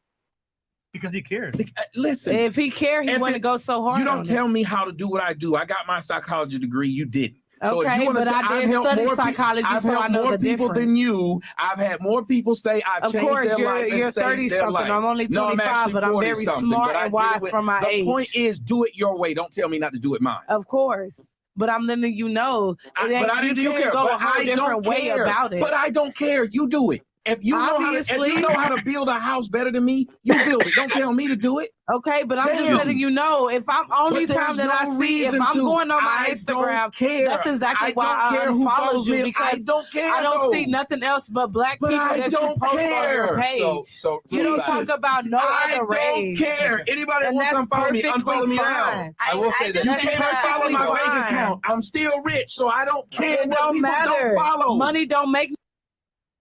Because he cares. Listen, if he cared, he wouldn't go so hard. You don't tell me how to do what I do. I got my psychology degree. You didn't. So okay, but I did study psychology, so I know the difference. I've helped more people than you. I've had more people say I've changed their life. You're 30-something. I'm only 25, but I'm very smart and wise for my age. The point is, do it your way. Don't tell me not to do it mine. Of course. But I'm letting you know. But I didn't you care. can go a whole different way about it. But I don't care. You do it. If you know how to build a house better than me, you build it. Don't tell me to do it. Okay, but I'm just letting you know. If I'm only time that I see, if I'm going on my Instagram, that's exactly why I unfollowed you, because I don't see nothing else but Black people that you post on your page. So you don't talk about no other race. I don't care. Anybody that wants to unfollow me, unfollow me now. I will say that you can't follow my bank account. I'm still rich, so I don't care. It don't matter. Money don't make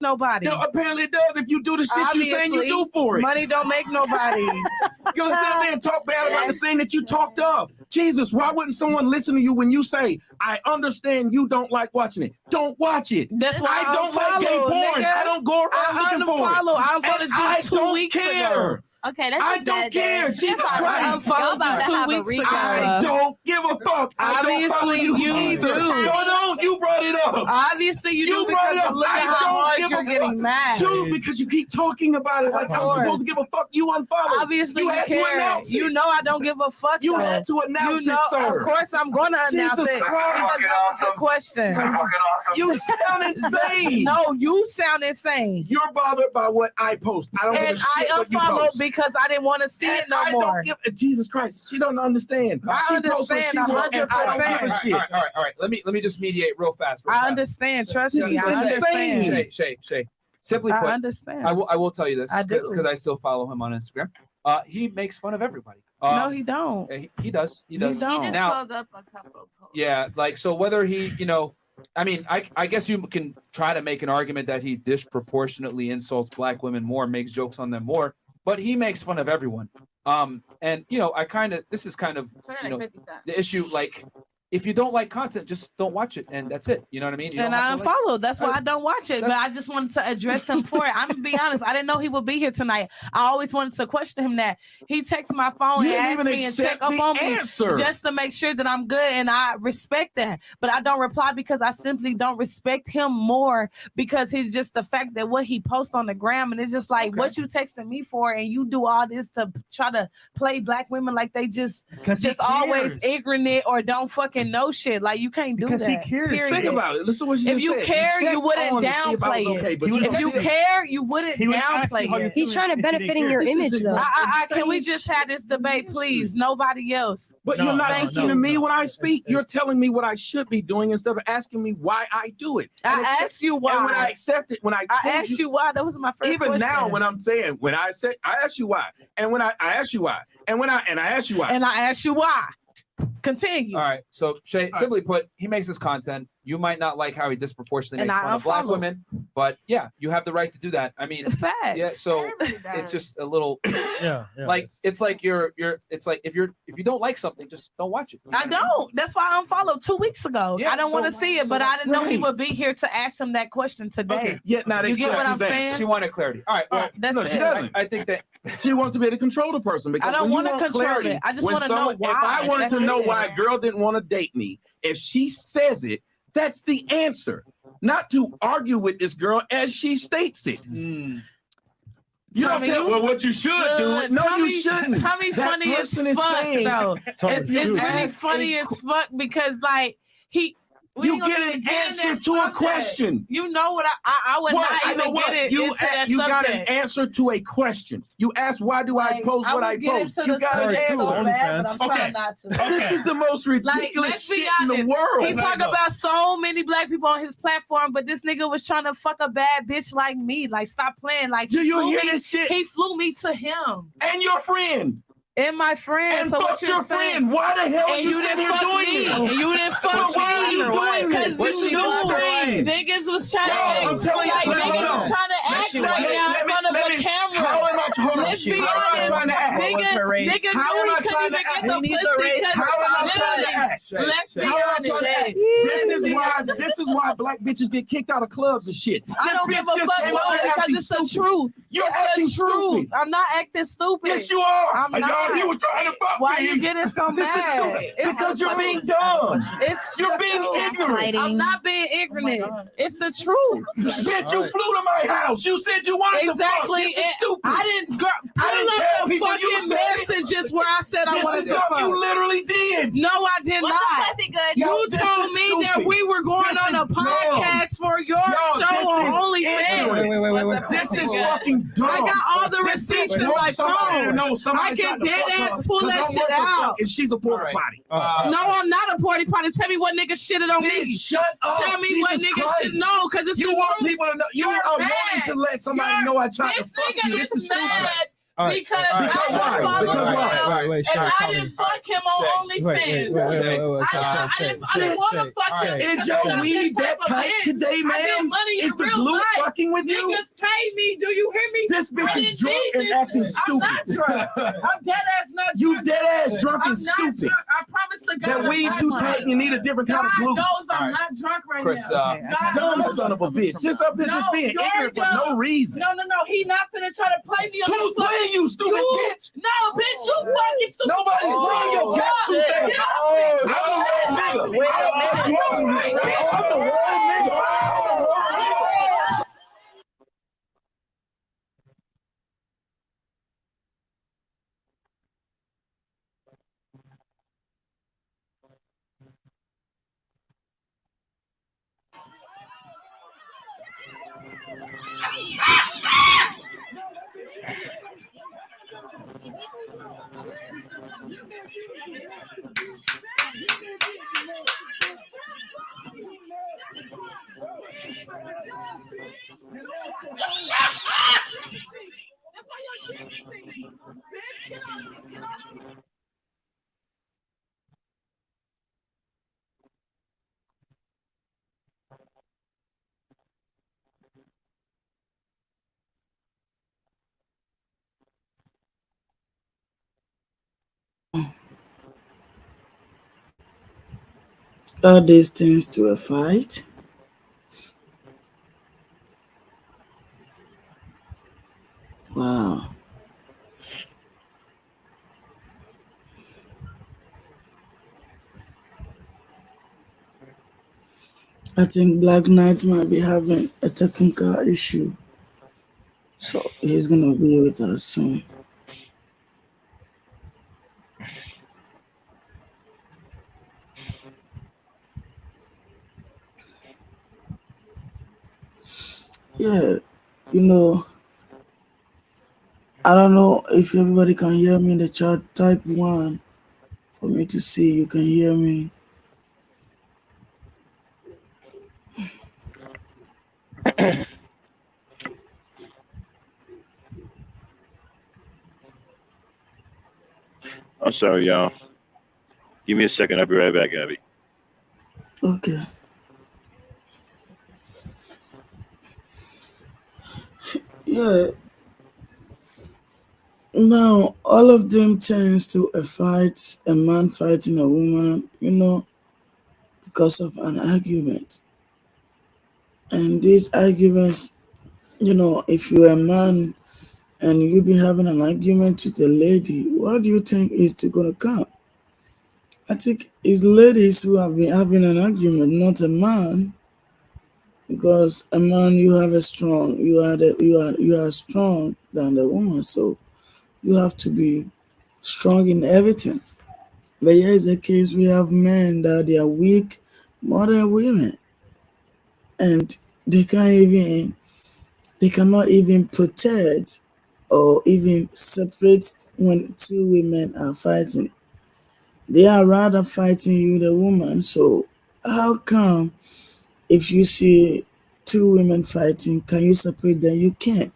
nobody. No, apparently it does if you do the shit you saying you do for it. Money don't make nobody. You're gonna sit there and talk bad about the thing that you talked up. Jesus, why wouldn't someone listen to you when you say, I understand you don't like watching it? Don't watch it. That's why I don't like gay porn. Nigga. I don't go around looking for it. I unfollowed you 2 weeks ago. Okay, that's I don't care. Jesus Christ. I unfollowed you 2 weeks ago. I don't give a fuck. I don't follow you either. No, you brought it up. Obviously you do, because look at how hard you're getting mad. Dude, because you keep talking about it like I'm supposed to give a fuck. You unfollowed. Obviously you had care. to announce it. You know I don't give a fuck. You had to announce it, sir. Of course I'm going to announce it. That's a question. You sound insane. No, you sound insane. You're bothered by what I post. I don't give a shit what you unfollowed post. because I didn't want to see it no more. Jesus Christ, she don't understand. I understand 100%. All right. Let me just mediate real fast. I understand. Trust me. I understand. Shay. Simply put, I understand. I will tell you this because I still follow him on Instagram. He makes fun of everybody. No, he don't. He does. He does. He don't. He just pulled up a couple posts. Yeah, like, so whether he, I mean, I guess you can try to make an argument that he disproportionately insults Black women more, makes jokes on them more, but he makes fun of everyone. And this is kind of the issue. Like, if you don't like content, just don't watch it, and that's it. You know what I mean? And I unfollowed. That's why I don't watch it. But I just wanted to address him for it. I'm gonna be honest. I didn't know he would be here tonight. I always wanted to question him that. He texts my phone and asks me and check up on me just to make sure that I'm good, and I respect that. But I don't reply because I simply don't respect him more, because he's just the fact that what he posts on the gram, and it's just like, what you texting me for, and you do all this to try to play Black women like they just always ignorant or don't fucking know shit. Like, you can't do that. Because he cares. Period. Think about it. Listen what you If you said. care, you wouldn't downplay it. If you care, you wouldn't downplay it. He's trying to benefit in your image, though. Can we just have this debate, please? Nobody else. But you're not listening to me when I speak. You're telling me what I should be doing instead of asking me why I do it. I asked you why. And when I accept it, I asked you why. That was my first question. Even now, when I'm saying, when I say, I ask you why, and when I ask you why, and I ask you why, and I ask you why. Continue. All right. So Shay, simply put, he makes his content. You might not like how he disproportionately makes fun of Black women, but yeah, you have the right to do that. I mean, facts. Yeah. So it's just a little, like, it's like it's like if you don't like something, just don't watch it. I don't. That's why I unfollowed 2 weeks ago. Yeah, I don't want to see it, but I didn't know he would be here to ask him that question today. Okay. Yeah. Now you get what I'm saying? She wanted clarity. All right. Well, that's no, she doesn't. I think that She wants to be able to control the person because I don't want to control clarity, it. I just when want to know someone- why. If I wanted to That's know it. why a girl didn't want to date me, if she says it, that's the answer. Not to argue with this girl as she states it. You don't Tommy, tell well what you should do. No, Tommy, you shouldn't. Tommy That funny as person is fuck saying- though. It's really ask funny a as fuck because like we You ain't gonna get even an get in answer that to a subject. question. You know what I would What? not I know even what? get it You into that you got an subject. answer to a question. You asked why do I Like, post what I would get post? into You the got an subject answer. so bad, but I'm trying not to. This is the most ridiculous let's be shit in the honest. world. He talk about so many black people on his platform, but this nigga was trying to fuck a bad bitch like me. Like, stop playing. Like, Do he you flew hear me- this shit? He flew me to him And your friend. and my friend. And so what fucked you're your saying- friend. Why the hell are and you you sitting didn't here fuck doing me. this? And you didn't fuck But why are you doing this? Because What you she knew saying? niggas was trying to Yo, act. I'm telling you, like, let me niggas know. was trying to act you- right let- now let in me- front of let a me- camera. how am I- hold on. Let's be How am I honest. trying to act? Nigga How am I knew he trying couldn't to even act? get the We need pussy the race. because How am I trying to act? let's be How am I honest. trying to act? This is why black bitches get kicked out of clubs and shit. I don't This give a bitch just fuck came why, out here because acting it's the stupid. truth. You're It's acting the truth. stupid. I'm not acting stupid. Yes, you are. I'm And not. you were trying to fuck Why me. you getting so This is mad? stupid. It's Because the you're being truth. dumb. It's You're the being truth. ignorant. I'm not being ignorant. It's the truth. Bitch, you flew to my house. You said you wanted Exactly. to fuck. This is And stupid. I didn't. Girl, I pull didn't up tell the people you fucking said it. messages where I said I This wanted is to stuff fuck. you literally did. No, I did Was not. the pussy good? You This told is me that stupid. we were going This on a is dumb. podcast for your No, show this on is OnlyFans. ignorant. This is fucking dumb. I got all the This receipts bitch in my wants somebody to phone. know somebody I can tried to dead fuck her ass pull 'cause that I'm shit worth a out. fuck and she's a porta potty. No, I'm not a party party. Tell me what nigga shitted on me. Shut up. Tell me Jesus what nigga Christ. should know, because it's You the want truth. people to know. You You're are mad. wanting to let somebody know I tried to This fuck nigga you. This is is mad stupid. because Because I why? unfollowed Because why? him and I didn't fuck him on OnlyFans. I didn't want to fuck him. Is because your I'm weed that that type of tight bitch. today, I ma'am? get money in Is the real glue life. fucking with you? Niggas pay me. Do you hear me? This bitch I is didn't drunk need and this. acting I'm stupid. not drunk. I'm dead ass not drunk. You dead ass drunk I'm and not stupid. drunk. I promise to God. That I'm weed not too drunk. tight and you need a different kind of glue. God knows I'm not drunk right Chris, now. God Dumb knows. son of a bitch. Just up here just No, being you're ignorant for no dumb. reason. No. He not finna try to play me on Who's the fucking- playing you, stupid bitch? No, bitch, you fucking stupid. Nobody's playing your God, capsule shit. thing. Get off I'm me. the wrong nigga. Wait a minute. I'm the wrong nigga. All these things to a fight. Wow. I think Black Knight might be having a technical issue. So he's gonna be with us soon. Yeah, you know, I don't know if everybody can hear me in the chat. Type 1 for me to see you can hear me. I'm sorry, y'all. Give me a second. I'll be right back, Abby. Okay. Yeah. Now, all of them turns to a fight, a man fighting a woman, because of an argument. And these arguments, if you're a man and you be having an argument with a lady, what do you think is to gonna come? I think it's ladies who have been having an argument, not a man, because a man you have a strong, you are strong than the woman, so you have to be strong in everything. But here is the case: we have men that they are weak more than women, and they can't even they cannot even protect or even separate when two women are fighting. They are rather fighting you, the woman. So how come if you see two women fighting, can you separate them? You can't,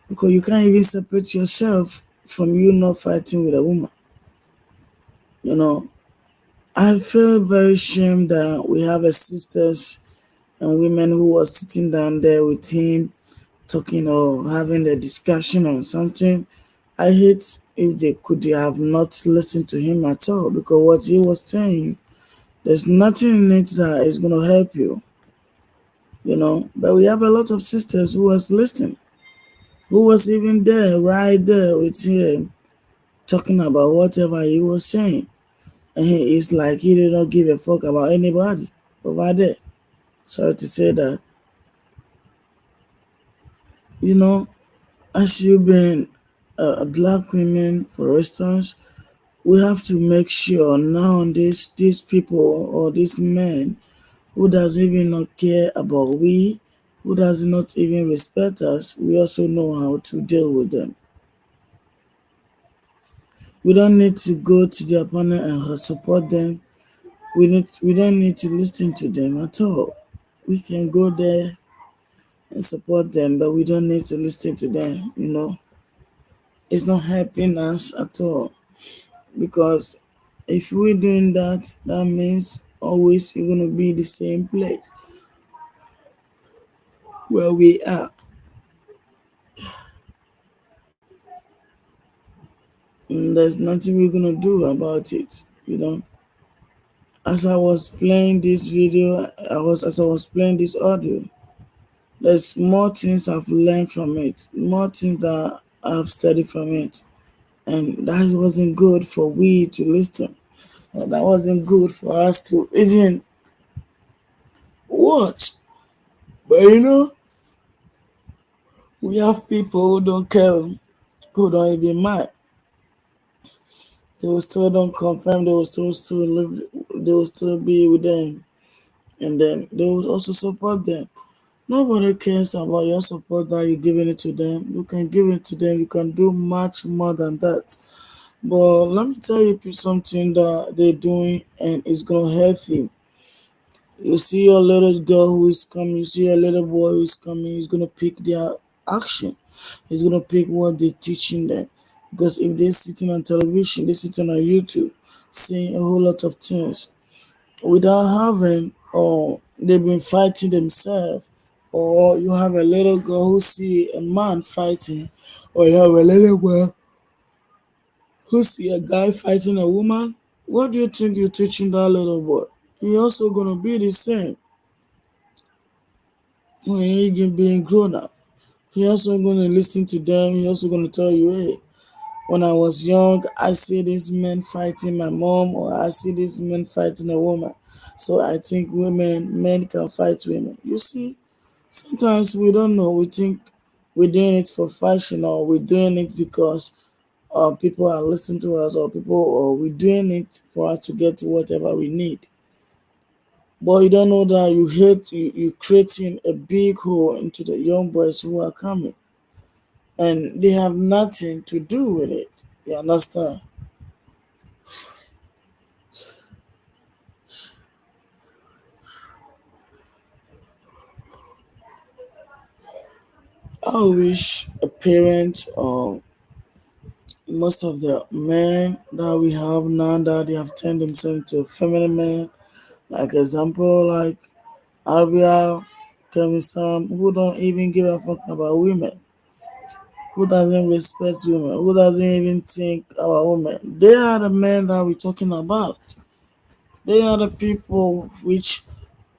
because you can't even separate yourself from you not fighting with a woman. You know, I feel very ashamed that we have a sisters and women who was sitting down there with him talking or having a discussion on something. I hate if they could have not listened to him at all, because what he was saying, there's nothing in it that is going to help you, you know. But we have a lot of sisters who was listening, who was even there, right there with him, talking about whatever he was saying. And he is like he did not give a fuck about anybody over there. Sorry to say that. You know, as you been a black women, for instance, we have to make sure now these people or these men who does even not care about we, who does not even respect us, we also know how to deal with them. We don't need to go to the opponent and support them. We don't need to listen to them at all. We can go there and support them, but we don't need to listen to them, you know. It's not helping us at all, because if we're doing that, that means always you're gonna be the same place where we are. And there's nothing we're gonna do about it, you know. As I was playing this video, as I was playing this audio, there's more things I've learned from it, more things that I've studied from it. And that wasn't good for we to listen. Or that wasn't good for us to even watch. But you know, we have people who don't care, who don't even mind. They will still don't confirm, they will still live, they will still be with them, and then they will also support them. Nobody cares about your support that you're giving it to them. You can give it to them, you can do much more than that. But let me tell you something that they're doing and it's gonna help you. You see your little girl who is coming, you see your little boy who is coming, he's gonna pick their action. He's gonna pick what they're teaching them. Because if they're sitting on television, they're sitting on YouTube, seeing a whole lot of things without having, or they've been fighting themselves, or you have a little girl who see a man fighting, or you have a little girl who see a guy fighting a woman, what do you think you're teaching that little boy? He also gonna be the same when he being grown up. He also gonna listen to them. He also gonna tell you, hey, when I was young, I see this man fighting my mom, or I see this man fighting a woman. So I think men can fight women. You see, sometimes we don't know. We think we're doing it for fashion, or we're doing it because people are listening to us, or we're doing it for us to get to whatever we need. But you don't know that you creating a big hole into the young boys who are coming, and they have nothing to do with it. You understand? I wish a parent or most of the men that we have now that they have turned themselves into feminine men, like example like Arabia, Kevin Sam, who don't even give a fuck about women, who doesn't respect women, who doesn't even think about women. They are the men that we're talking about. They are the people which,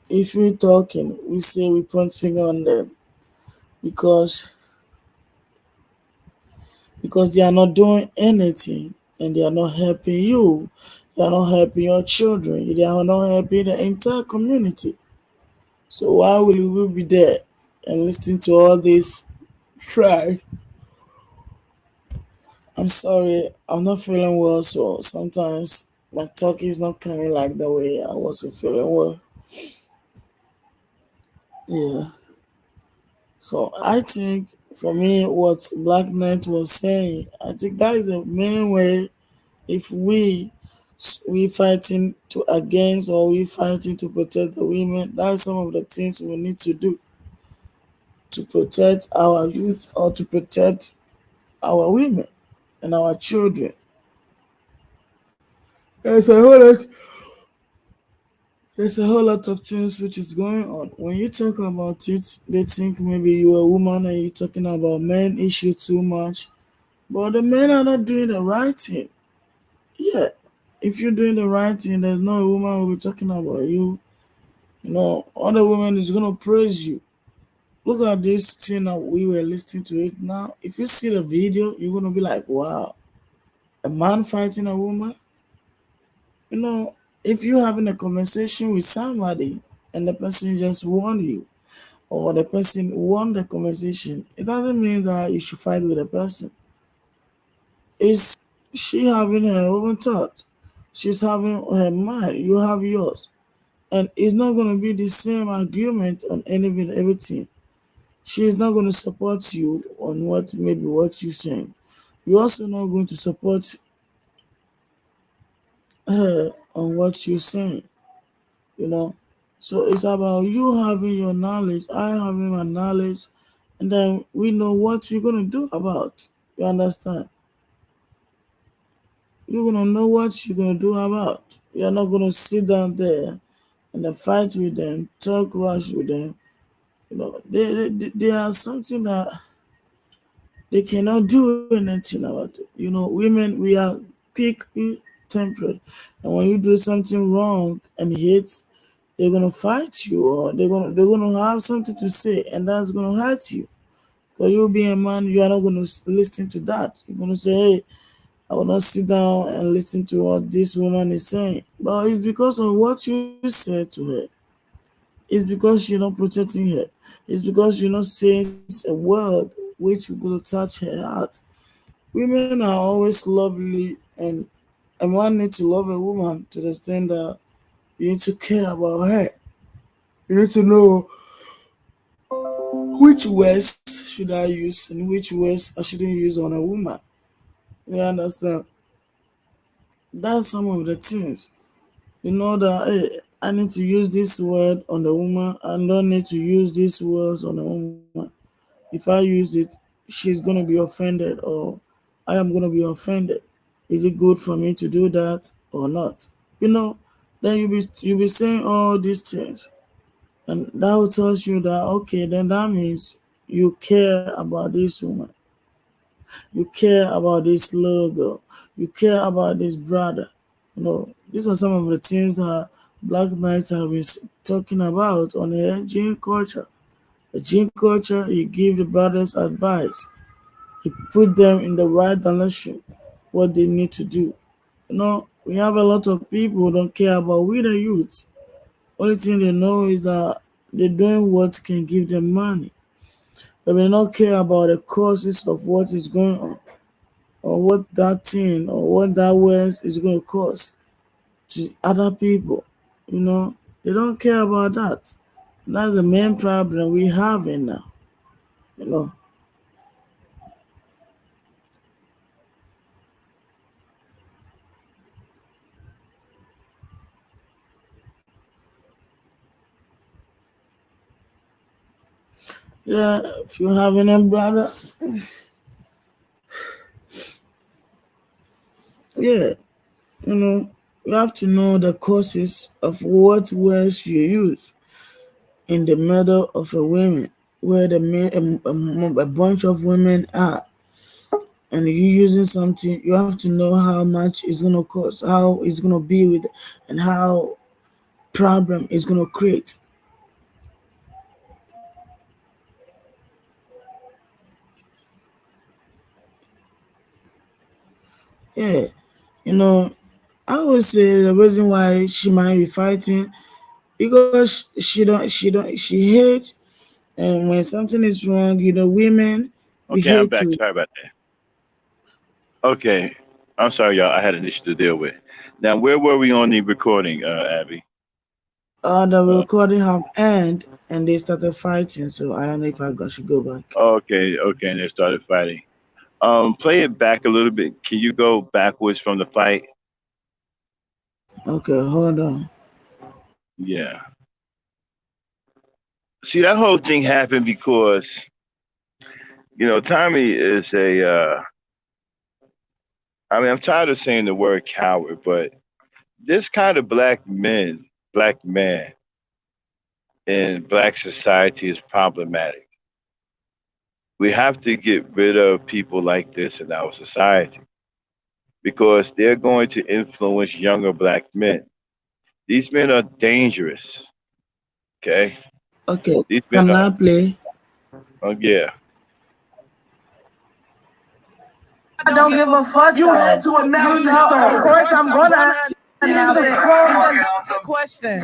if we're talking, we say we point finger on them, because because they are not doing anything and they are not helping you. They are not helping your children. They are not helping the entire community. So why will we be there and listening to all this trash? I'm sorry, I'm not feeling well, so sometimes my talk is not coming like the way I was feeling well. Yeah. So I think for me, what Black Knight was saying, I think that is the main way. If we fighting to against or we fighting to protect the women, that's some of the things we need to do to protect our youth or to protect our women and our children. There's a whole lot there's a whole lot of things which is going on. When you talk about it, they think maybe you're a woman and you're talking about men issue too much. But the men are not doing the right thing. Yeah. If you're doing the right thing, there's no woman will be talking about you. You know, other women is gonna praise you. Look at this thing that we were listening to it now. If you see the video, you're gonna be like, wow, a man fighting a woman. You know, if you're having a conversation with somebody and the person just warned you or the person won the conversation, it doesn't mean that you should fight with the person. It's she having her own thought. She's having her mind. You have yours. And it's not gonna be the same agreement on everything. She is not gonna support you on what you're saying. You're also not going to support her on what you're saying, you know. So it's about you having your knowledge, I having my knowledge, and then we know what we're gonna do about. You understand? You're gonna know what you're gonna do about. You're not gonna sit down there and then fight with them, talk rush with them. You know, they are something that they cannot do anything about it. You know, women, we are quickly tempered, and when you do something wrong and hate, they're gonna fight you, or they're gonna have something to say, and that's gonna hurt you. Because you being a man, you are not gonna listen to that. You're gonna say, "Hey, I will not sit down and listen to what this woman is saying." But it's because of what you said to her. It's because you're not protecting her. It's because you're not saying a word which will go to touch her heart. Women are always lovely, and a man needs to love a woman to the extent that you need to care about her. You need to know which words should I use and which words I shouldn't use on a woman. You understand? That's some of the things. You know that, hey, I need to use this word on the woman. I don't need to use these words on the woman. If I use it, she's gonna be offended, or I am gonna be offended. Is it good for me to do that or not? You know, then you be saying all these things, and that will tell you that okay, then that means you care about this woman, you care about this little girl, you care about this brother. You know, these are some of the things that Black Knights have been talking about on the gene culture. The gene culture, he give the brothers advice. He put them in the right direction, what they need to do. You know, we have a lot of people who don't care about we the youth. Only thing they know is that they're doing what can give them money. But they don't care about the causes of what is going on, or what that thing or what that was is going to cause to other people. You know, they don't care about that. And that's the main problem we have in now. You know, yeah, if you have any brother, yeah, you know, you have to know the causes of what words you use in the middle of a women, where a bunch of women are, and you using something, you have to know how much it's gonna cost, how it's gonna be with, and how problem it's gonna create. Yeah, you know, I would say the reason why she might be fighting because she hates, and when something is wrong, women we Okay, I'm hate back. to. Sorry about that. Okay, I'm sorry, y'all. I had an issue to deal with. Now, where were we on the recording, Abby? The Uh, recording have end and they started fighting, so I don't know if should go back. okay, and they started fighting. Play it back a little bit. Can you go backwards from the fight? Okay, hold on. Yeah. See, that whole thing happened because Tommy is a. I mean, I'm tired of saying the word coward, but this kind of black man in black society is problematic. We have to get rid of people like this in our society because they're going to influence younger black men. These men are dangerous. Okay, Okay, these men can are. I play? Oh yeah. I don't give a fuck. You had to announce it, so of course I'm gonna announce it. Question.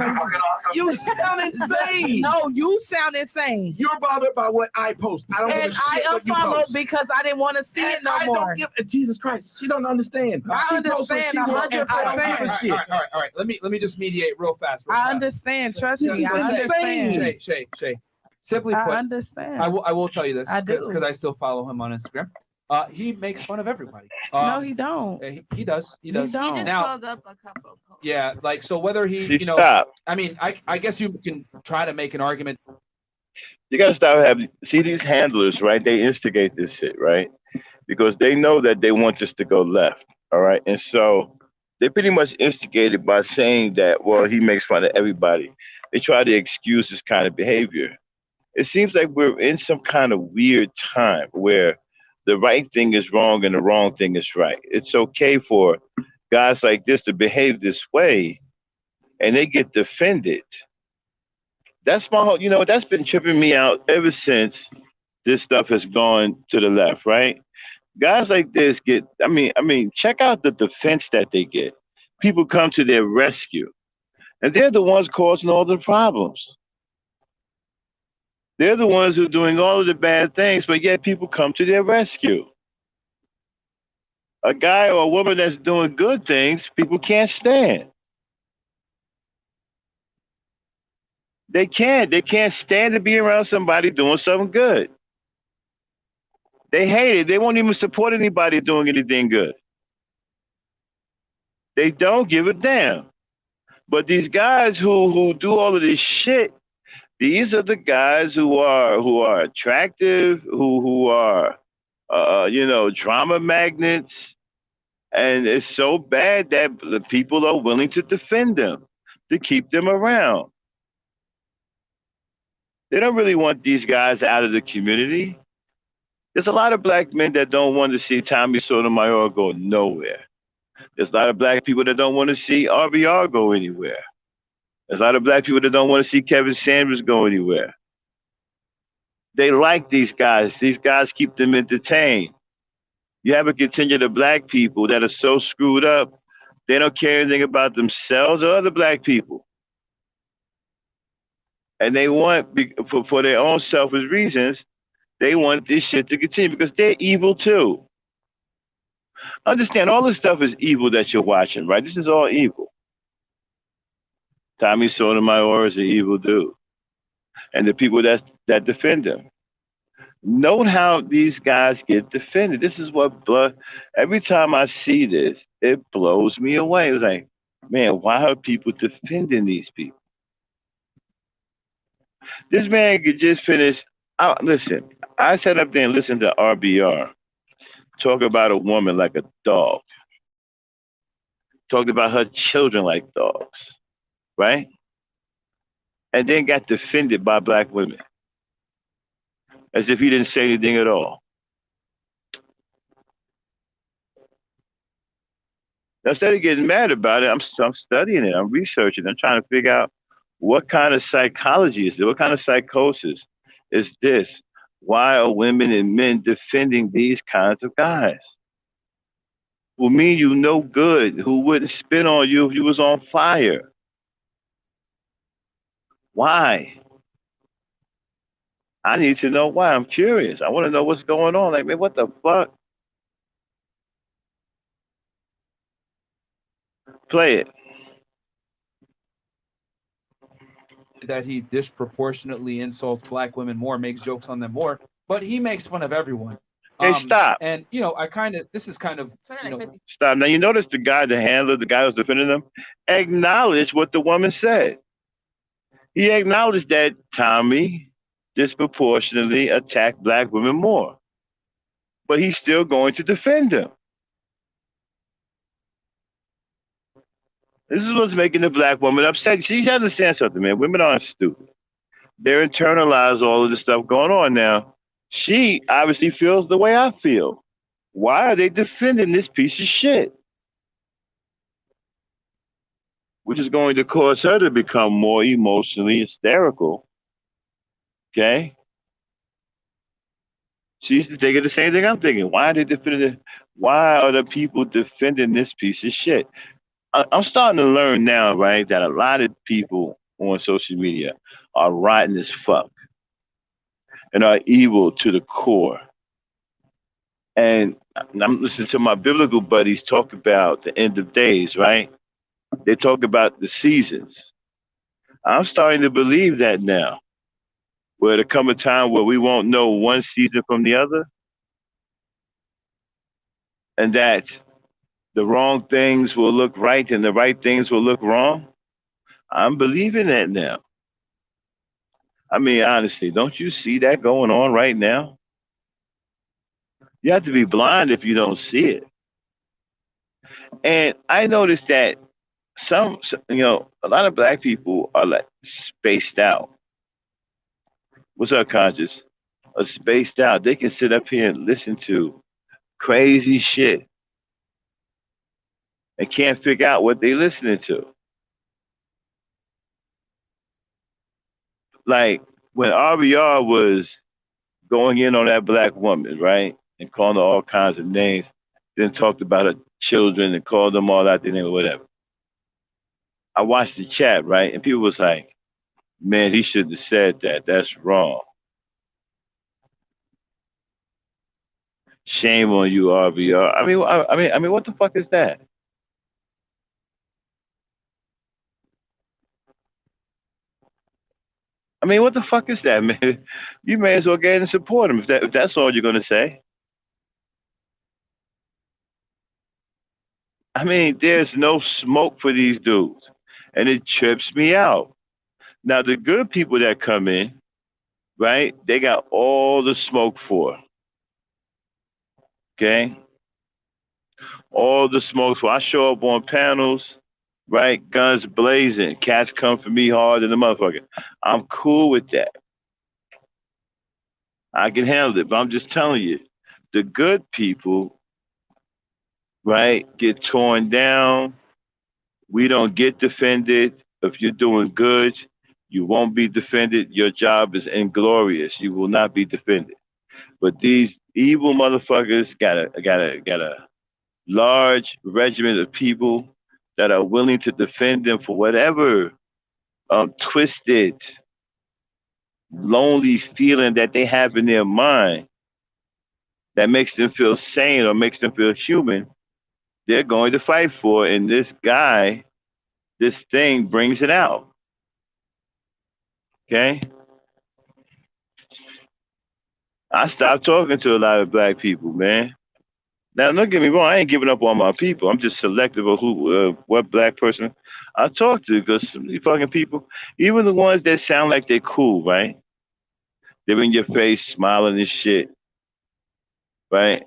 You sound insane. No, you sound insane. You're bothered by what I post. I don't give a And shit I what you unfollowed post. because I didn't want to see it no I more. don't give Jesus Christ. She don't understand. I She posts what understand she wants, and I don't give a 100%. shit. All right. Let me just mediate real fast. I understand. Trust This me. is I insane. understand. Shay. Simply I put, understand. I will tell you this I do. because I still follow him on Instagram. He makes fun of everybody. No, he don't. He does. He does. He don't. He just Now, pulled up a couple posts. yeah, like so whether he, See, stop. I mean, I guess you can try to make an argument. You gotta stop having. See these handlers, right? They instigate this shit, right? Because they know that they want this to go left. All right, and so they pretty much instigate it by saying that, well, he makes fun of everybody. They try to excuse this kind of behavior. It seems like we're in some kind of weird time where the right thing is wrong and the wrong thing is right. It's okay for guys like this to behave this way and they get defended. That's my whole, that's been tripping me out ever since this stuff has gone to the left, right? Guys like this get, check out the defense that they get. People come to their rescue, and they're the ones causing all the problems. They're the ones who are doing all of the bad things, but yet people come to their rescue. A guy or a woman that's doing good things, people can't stand. They can't. They can't stand to be around somebody doing something good. They hate it. They won't even support anybody doing anything good. They don't give a damn. But these guys who do all of this shit, these are the guys who are attractive, who are drama magnets, and it's so bad that the people are willing to defend them, to keep them around. They don't really want these guys out of the community. There's a lot of black men that don't want to see Tommy Sotomayor go nowhere. There's a lot of black people that don't want to see RBR go anywhere. There's a lot of black people that don't want to see Kevin Sanders go anywhere. They like these guys. These guys keep them entertained. You have a contingent of black people that are so screwed up, they don't care anything about themselves or other black people. And they want, for their own selfish reasons, they want this shit to continue because they're evil too. Understand, all this stuff is evil that you're watching, right? This is all evil. Tommy Sotomayor is an evil dude. And the people that defend him. Note how these guys get defended. This is what every time I see this, it blows me away. It's like, man, why are people defending these people? This man could just finish. Listen, I sat up there and listened to RBR talk about a woman like a dog, talked about her children like dogs, right? And then got defended by black women as if he didn't say anything at all. Now, instead of getting mad about it, I'm studying it. I'm researching. I'm trying to figure out what kind of psychology is this? What kind of psychosis is this? Why are women and men defending these kinds of guys? will mean you no good, who wouldn't spit on you if you was on fire. Why? I need to know why. I'm curious. I want to know what's going on. Like, man, what the fuck? Play it. That he disproportionately insults black women more, makes jokes on them more, but he makes fun of everyone. Hey, stop. And this is kind of Stop. Now you notice the guy, the handler, the guy who's defending them, acknowledged what the woman said. He acknowledged that Tommy disproportionately attacked black women more, but he's still going to defend him. This is what's making the black woman upset. She understands something, man. Women aren't stupid. They're internalized all of the stuff going on now. She obviously feels the way I feel. Why are they defending this piece of shit? Which is going to cause her to become more emotionally hysterical. Okay? She's thinking the same thing I'm thinking. Why are they defending it? Why are the people defending this piece of shit? I'm starting to learn now, right, that a lot of people on social media are rotten as fuck and are evil to the core. And I'm listening to my biblical buddies talk about the end of days, right? They talk about the seasons. I'm starting to believe that now. Where there come a time where we won't know one season from the other, and that the wrong things will look right and the right things will look wrong. I'm believing that now. I mean, honestly, don't you see that going on right now? You have to be blind if you don't see it. And I noticed that a lot of black people are like spaced out. What's up, conscious? Are spaced out. They can sit up here and listen to crazy shit and can't figure out what they're listening to. Like when RBR was going in on that black woman, right? And calling her all kinds of names, then talked about her children and called them all out their name or whatever. I watched the chat, right? And people was like, man, he shouldn't have said that. That's wrong. Shame on you, RBR. I mean, what the fuck is that? I mean, what the fuck is that, man? You may as well get in and support him if that's all you're gonna say. I mean, there's no smoke for these dudes, and it trips me out. Now, the good people that come in, right? They got all the smoke for. Okay, all the smoke for. I show up on panels, right? Guns blazing, cats come for me hard than the motherfucker. I'm cool with that. I can handle it, but I'm just telling you, the good people, right, get torn down. We don't get defended. If you're doing good, you won't be defended. Your job is inglorious. You will not be defended. But these evil motherfuckers got a large regiment of people that are willing to defend them for whatever twisted, lonely feeling that they have in their mind that makes them feel sane or makes them feel human. They're going to fight for, and this guy, this thing brings it out. Okay? I stopped talking to a lot of black people, man. Now, don't get me wrong, I ain't giving up on my people. I'm just selective of what black person I talk to, because some of these fucking people, even the ones that sound like they're cool, right? They're in your face, smiling and shit, right?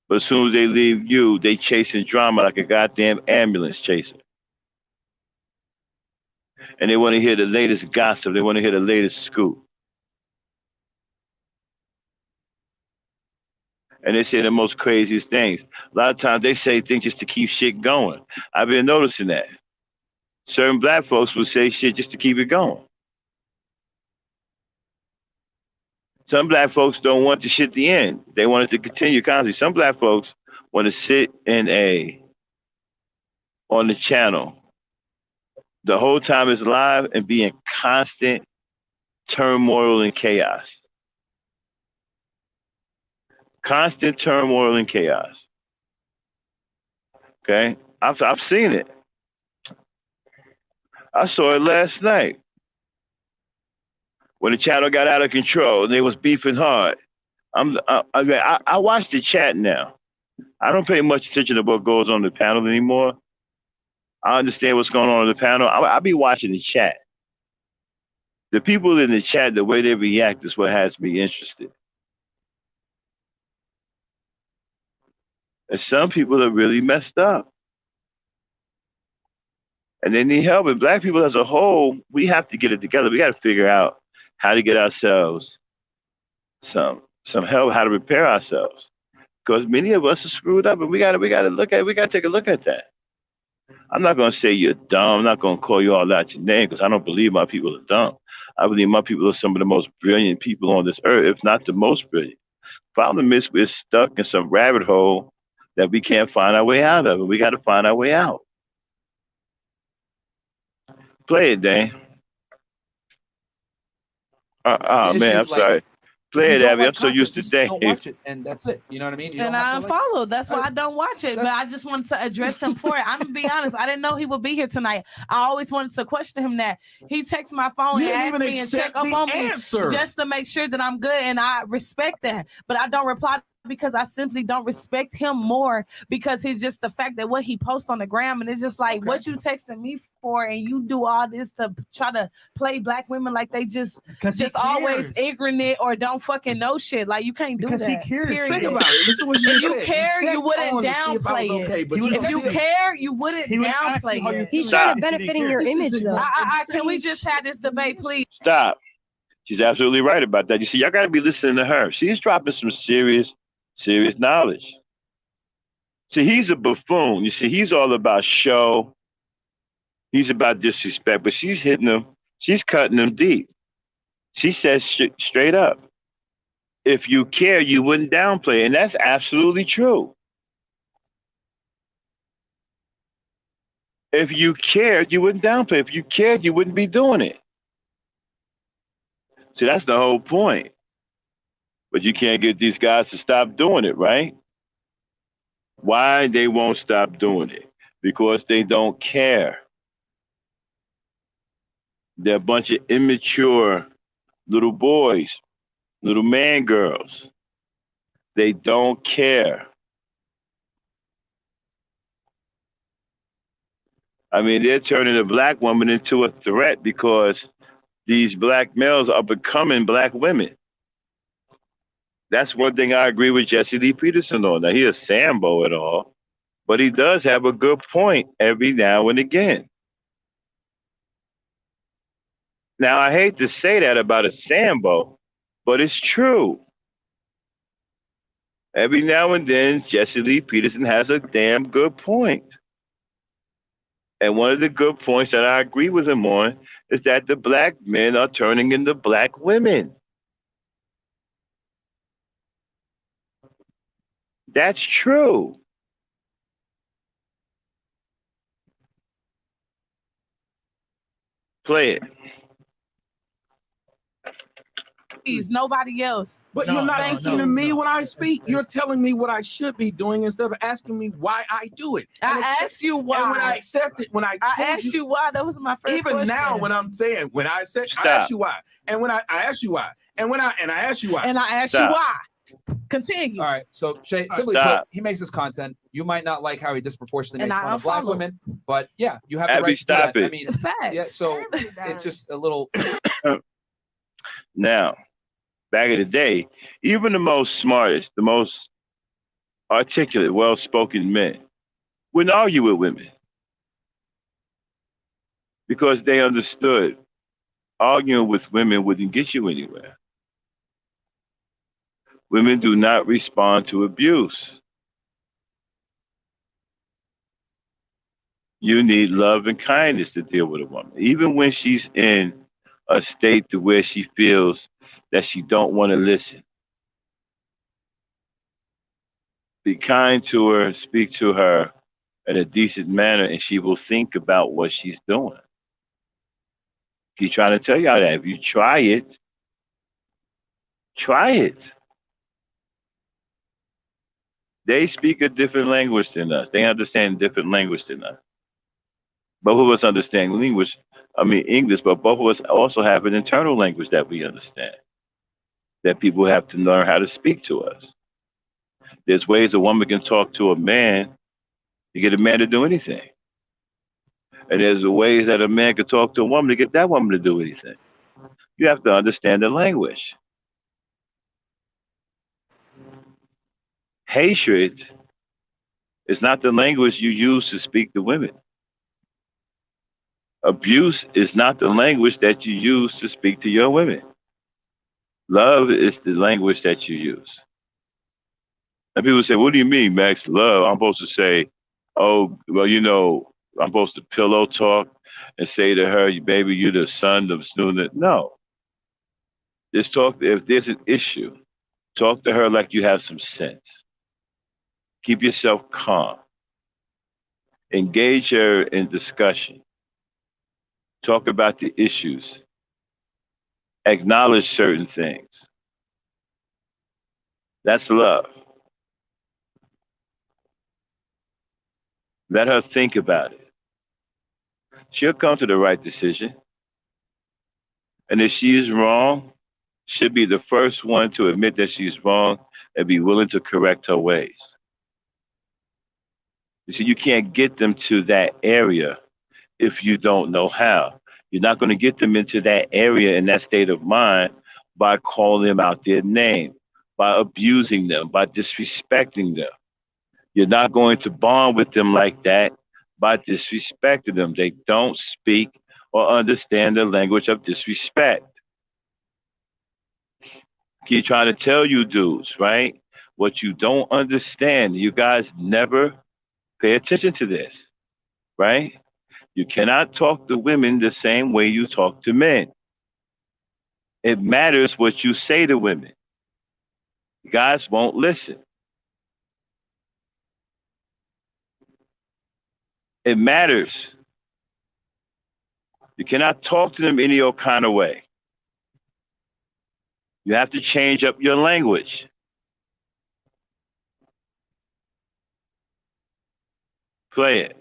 But as soon as they leave you, they chasing drama like a goddamn ambulance chaser. And they want to hear the latest gossip. They want to hear the latest scoop. And they say the most craziest things. A lot of times they say things just to keep shit going. I've been noticing that. Certain black folks will say shit just to keep it going. Some black folks don't want the shit to end. They want it to continue constantly. Some black folks want to sit on the channel the whole time it's live and be in constant turmoil and chaos. Constant turmoil and chaos. Okay? I've seen it. I saw it last night when the channel got out of control and they was beefing hard. I watch the chat now. I don't pay much attention to what goes on the panel anymore. I understand what's going on in the panel. I'll be watching the chat. The people in the chat, the way they react is what has me interested. And some people are really messed up. And they need help. And black people as a whole, we have to get it together. We got to figure out how to get ourselves some help, how to repair ourselves. Because many of us are screwed up, and we gotta take a look at that. I'm not gonna say you're dumb. I'm not gonna call you all out your name because I don't believe my people are dumb. I believe my people are some of the most brilliant people on this earth, if not the most brilliant. Problem is we're stuck in some rabbit hole that we can't find our way out of, and we got to find our way out. Play it, Dane. Man, I'm sorry. Play it, Abby. I'm so used to Dane. Don't watch it, and that's it. You know what I mean? You and I unfollowed. That's why I don't watch it. But I just wanted to address him for it. I'm gonna be honest. I didn't know he would be here tonight. I always wanted to question him that. He texts my phone and asks me and check up on me just to make sure that I'm good, and I respect that. But I don't reply because I simply don't respect him more because he's just the fact that what he posts on the gram, and it's just like what you texting me for, and you do all this to try to play black women like they just always ignorant or don't fucking know shit. Like you can't do that. Because he cares. Period. Think about it. Listen what if you care, you wouldn't downplay it. Okay, but if you care, you wouldn't downplay it. He's trying to benefit in your image, though. Can we just have this debate, please? Stop. She's absolutely right about that. You see, y'all got to be listening to her. She's dropping some serious knowledge. See, he's a buffoon. You see, he's all about show. He's about disrespect, but she's hitting him. She's cutting him deep. She says straight up, if you care, you wouldn't downplay it. And that's absolutely true. If you cared, you wouldn't downplay it. If you cared, you wouldn't be doing it. See, that's the whole point. But you can't get these guys to stop doing it, right? Why they won't stop doing it? Because they don't care. They're a bunch of immature little boys, little man girls. They don't care. I mean, they're turning a black woman into a threat because these black males are becoming black women. That's one thing I agree with Jesse Lee Peterson on. Now, he's a Sambo at all, but he does have a good point every now and again. Now, I hate to say that about a Sambo, but it's true. Every now and then, Jesse Lee Peterson has a damn good point. And one of the good points that I agree with him on is that the black men are turning into black women. That's true. Play it. Please, nobody else. But you're not listening to me when I speak. You're telling me what I should be doing instead of asking me why I do it. I asked you why. And when I accept it, when I asked you why, that was my first question. Even now, when I'm saying, when I said, I asked you why. And when I asked you why. And when I asked you why. And I asked you why. Continue. All right. So Shay, simply put, he makes this content. You might not like how he disproportionately makes fun of black women, but yeah, you have the right to do that. I mean, it's facts. Yeah, so it's just a little. Now, back in the day, even the most smartest, the most articulate, well-spoken men wouldn't argue with women because they understood arguing with women wouldn't get you anywhere. Women do not respond to abuse. You need love and kindness to deal with a woman, even when she's in a state to where she feels that she don't want to listen. Be kind to her, speak to her in a decent manner, and she will think about what she's doing. Keep trying to tell y'all that. If you try it, try it. They speak a different language than us. They understand a different language than us. Both of us understand English, but both of us also have an internal language that we understand, that people have to learn how to speak to us. There's ways a woman can talk to a man to get a man to do anything. And there's ways that a man can talk to a woman to get that woman to do anything. You have to understand the language. Hatred is not the language you use to speak to women. Abuse is not the language that you use to speak to your women. Love is the language that you use. And people say, what do you mean, Max? Love. I'm supposed to say, oh, well, I'm supposed to pillow talk and say to her, baby, you're the son of Snoozer. No. Just talk. If there's an issue, talk to her like you have some sense. Keep yourself calm. Engage her in discussion. Talk about the issues. Acknowledge certain things. That's love. Let her think about it. She'll come to the right decision. And if she is wrong, she'll be the first one to admit that she's wrong and be willing to correct her ways. You see, you can't get them to that area if you don't know how. You're not going to get them into that area in that state of mind by calling them out their name, by abusing them, by disrespecting them. You're not going to bond with them like that by disrespecting them. They don't speak or understand the language of disrespect. Keep trying to tell you dudes, right? What you don't understand, you guys never pay attention to this, right? You cannot talk to women the same way you talk to men. It matters what you say to women. Guys won't listen. It matters. You cannot talk to them any old kind of way. You have to change up your language. Play it.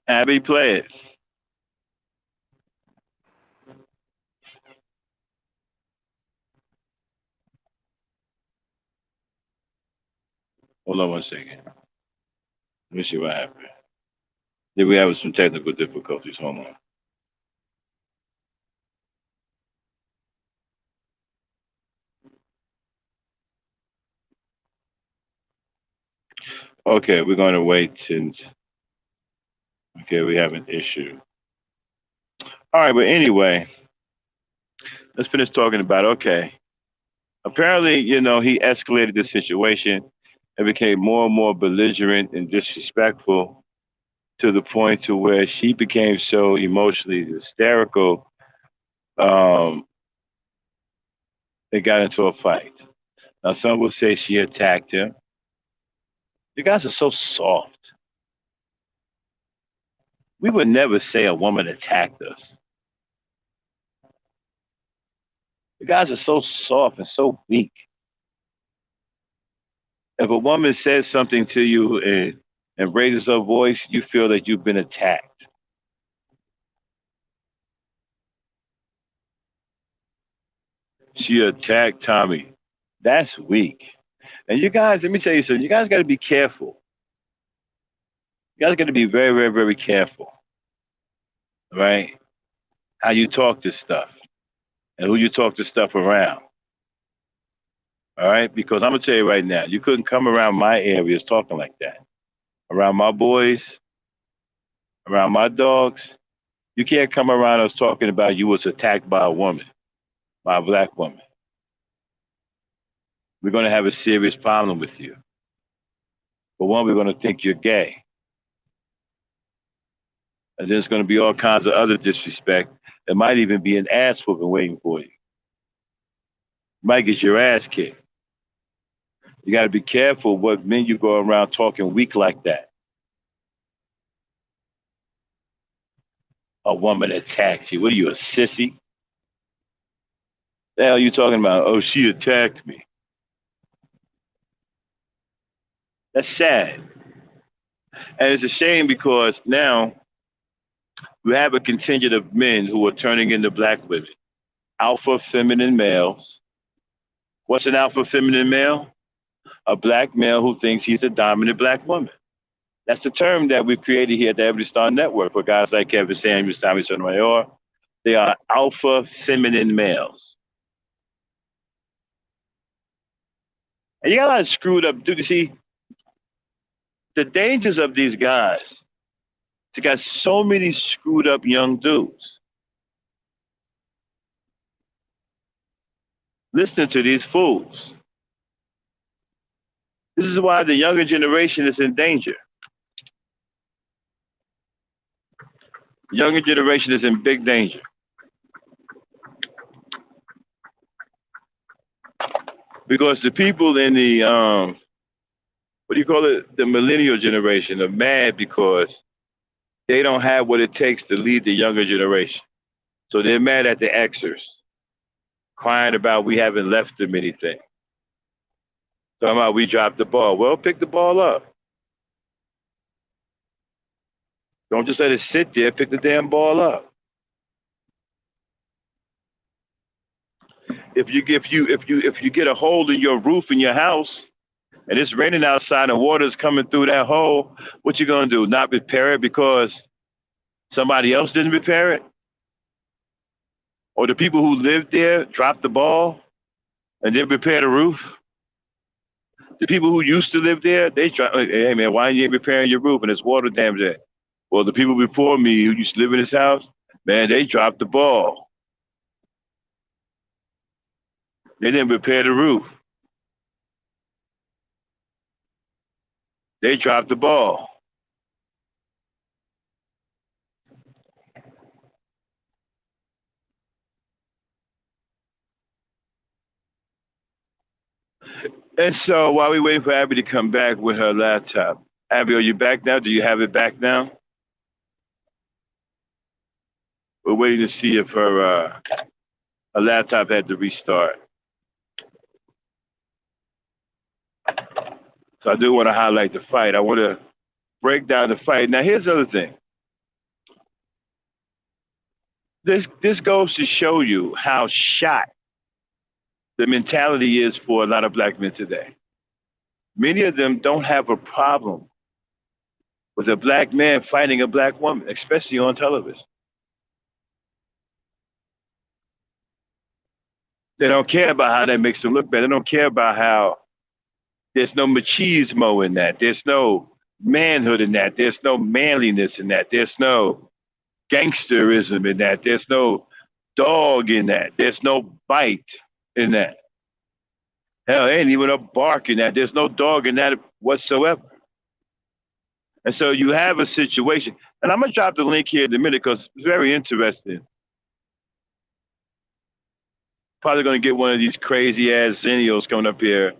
Abby, play it. Hold on one second. Let me see what happened. Did we have some technical difficulties? Hold on. Okay, we're going to wait since. Okay, we have an issue. All right, but anyway, let's finish talking about. Okay, apparently, he escalated the situation and became more and more belligerent and disrespectful to the point to where she became so emotionally hysterical. They got into a fight. Now, some will say she attacked him. You guys are so soft. We would never say a woman attacked us. You guys are so soft and so weak. If a woman says something to you and raises her voice, you feel that you've been attacked. She attacked Tommy. That's weak. And you guys, let me tell you something. You guys got to be careful. You guys got to be very, very, very careful. Right? How you talk this stuff and who you talk this stuff around. All right? Because I'm going to tell you right now, you couldn't come around my areas talking like that. Around my boys, around my dogs. You can't come around us talking about you was attacked by a woman, by a black woman. we're going to have a serious problem with you. For one, we're going to think you're gay. And there's going to be all kinds of other disrespect. There might even be an ass whooping waiting for you. You might get your ass kicked. You got to be careful what men you go around talking weak like that. A woman attacks you. What are you, a sissy? The hell are you talking about? Oh, she attacked me. That's sad. And it's a shame because now we have a contingent of men who are turning into black women. Alpha feminine males. What's an alpha feminine male? A black male who thinks he's a dominant black woman. That's the term that we've created here at the Ebony Star Network for guys like Kevin Samuels, Tommy Sotomayor. They are alpha feminine males. And you got a lot of screwed up dudes. You see, the dangers of these guys, they got so many screwed up young dudes. Listening to these fools. This is why the younger generation is in danger. The younger generation is in big danger. Because the people in the, what do you call it? The millennial generation are mad because they don't have what it takes to lead the younger generation. So they're mad at the Xers, crying about we haven't left them anything. Talking about we dropped the ball. Well, pick the ball up. Don't just let it sit there. Pick the damn ball up. If you get a hole in your roof in your house and it's raining outside and water's coming through that hole, what you gonna do? Not repair it because somebody else didn't repair it? Or the people who lived there dropped the ball and didn't repair the roof? The people who used to live there, they try, hey man, why you ain't repairing your roof and there's water damage there? Well, the people before me who used to live in this house, man, they dropped the ball. They didn't repair the roof. They dropped the ball. And so while we waiting for Abby to come back with her laptop, Abby, are you back now? Do you have it back now? We're waiting to see if her laptop had to restart. So I do want to highlight the fight. I want to break down the fight. Now, here's the other thing. This goes to show you how shot the mentality is for a lot of black men today. Many of them don't have a problem with a black man fighting a black woman, especially on television. They don't care about how that makes them look bad. They don't care about how there's no machismo in that. There's no manhood in that. There's no manliness in that. There's no gangsterism in that. There's no dog in that. There's no bite in that. Hell, ain't even a bark in that. There's no dog in that whatsoever. And so you have a situation, and I'm going to drop the link here in a minute because it's very interesting. Probably going to get one of these crazy ass zennials coming up here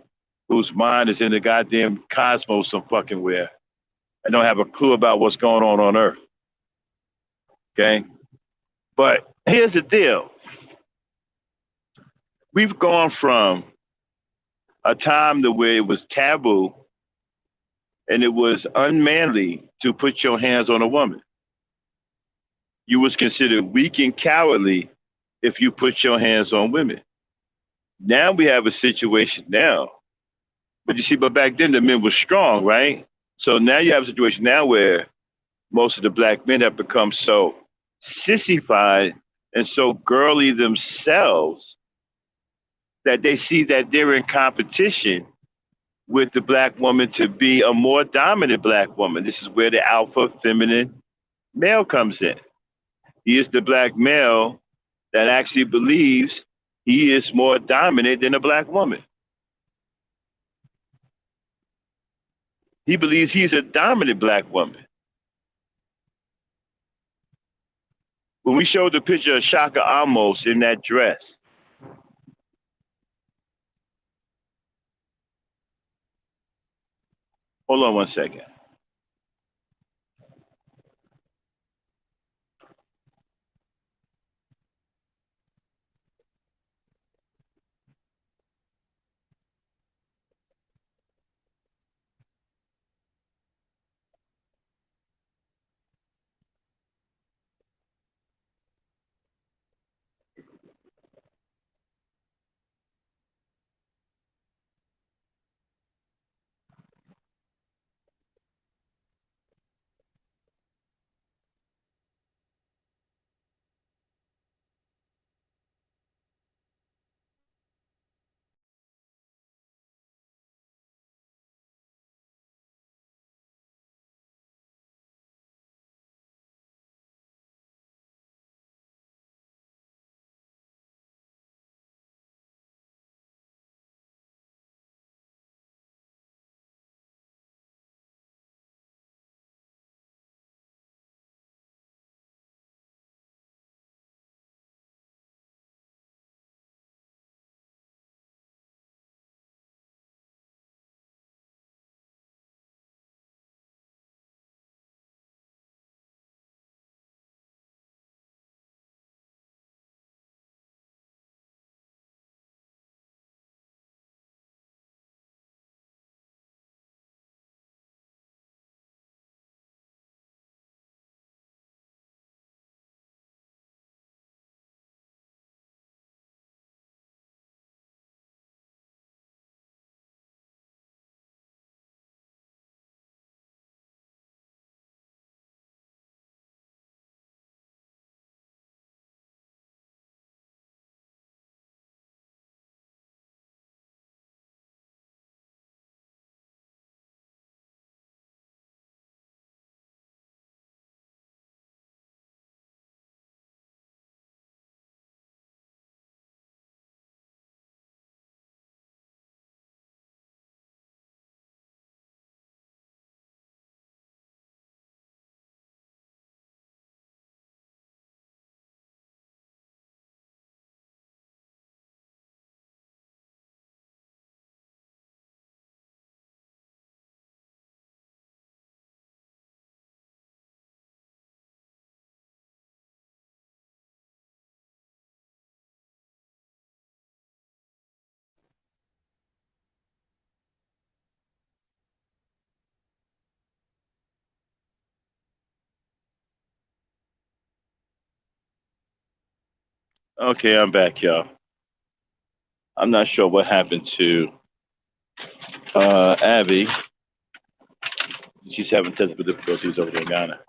whose mind is in the goddamn cosmos some fucking where and don't have a clue about what's going on Earth. Okay? But here's the deal. We've gone from a time to where it was taboo and it was unmanly to put your hands on a woman. You was considered weak and cowardly if you put your hands on women. Now we have a situation now. But you see, but back then the men were strong, right? So now you have a situation now where most of the black men have become so sissified and so girly themselves that they see that they're in competition with the black woman to be a more dominant black woman. This is where the alpha feminine male comes in. He is the black male that actually believes he is more dominant than a black woman. He believes he's a dominant black woman. When we showed the picture of Shaka Amos in that dress, hold on one second. Okay, I'm back, y'all. I'm not sure what happened to Abby. She's having technical difficulties over there in Ghana.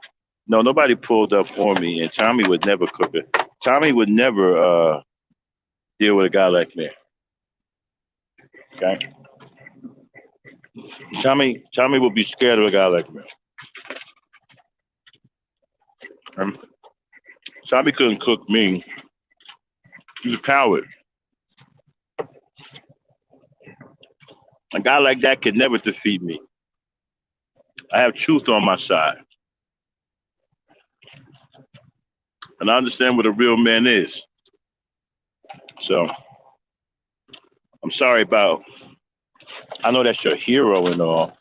No, nobody pulled up on me, and Tommy would never cook it. Tommy would never deal with a guy like me. Okay, Tommy would be scared of a guy like me. Um, Tommy couldn't cook me. He's a coward. A guy like that could never defeat me. I have truth on my side, and I understand what a real man is. So I'm sorry about. I know that's your hero and all,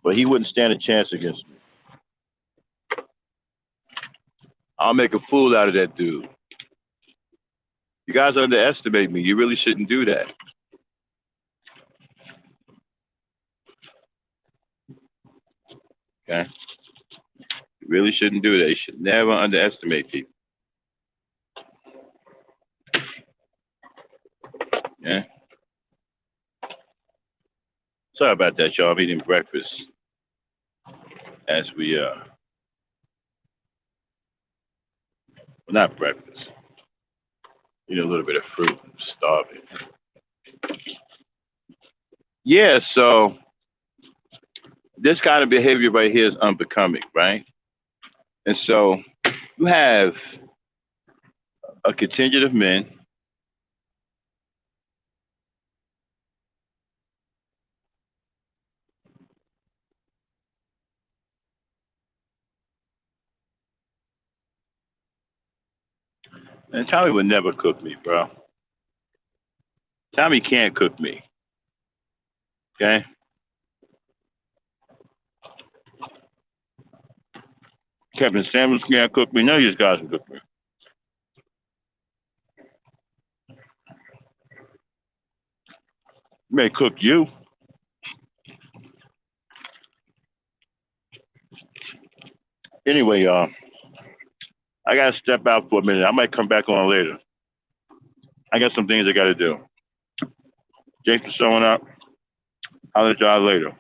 but he wouldn't stand a chance against me. I'll make a fool out of that dude. You guys underestimate me. You really shouldn't do that. Okay? You really shouldn't do that. You should never underestimate people. Yeah? Sorry about that, y'all. I'm eating breakfast as we well, not breakfast. Eat a little bit of fruit. I'm starving. Yeah, so this kind of behavior right here is unbecoming, right? And so you have a contingent of men And Tommy would never cook me, bro. Tommy can't cook me. Okay? Kevin Samuels can't cook me. None of these guys can cook me. May cook you. Anyway, y'all, I gotta step out for a minute. I might come back on later. I got some things I gotta do. Thanks for showing up. I'll let y'all later.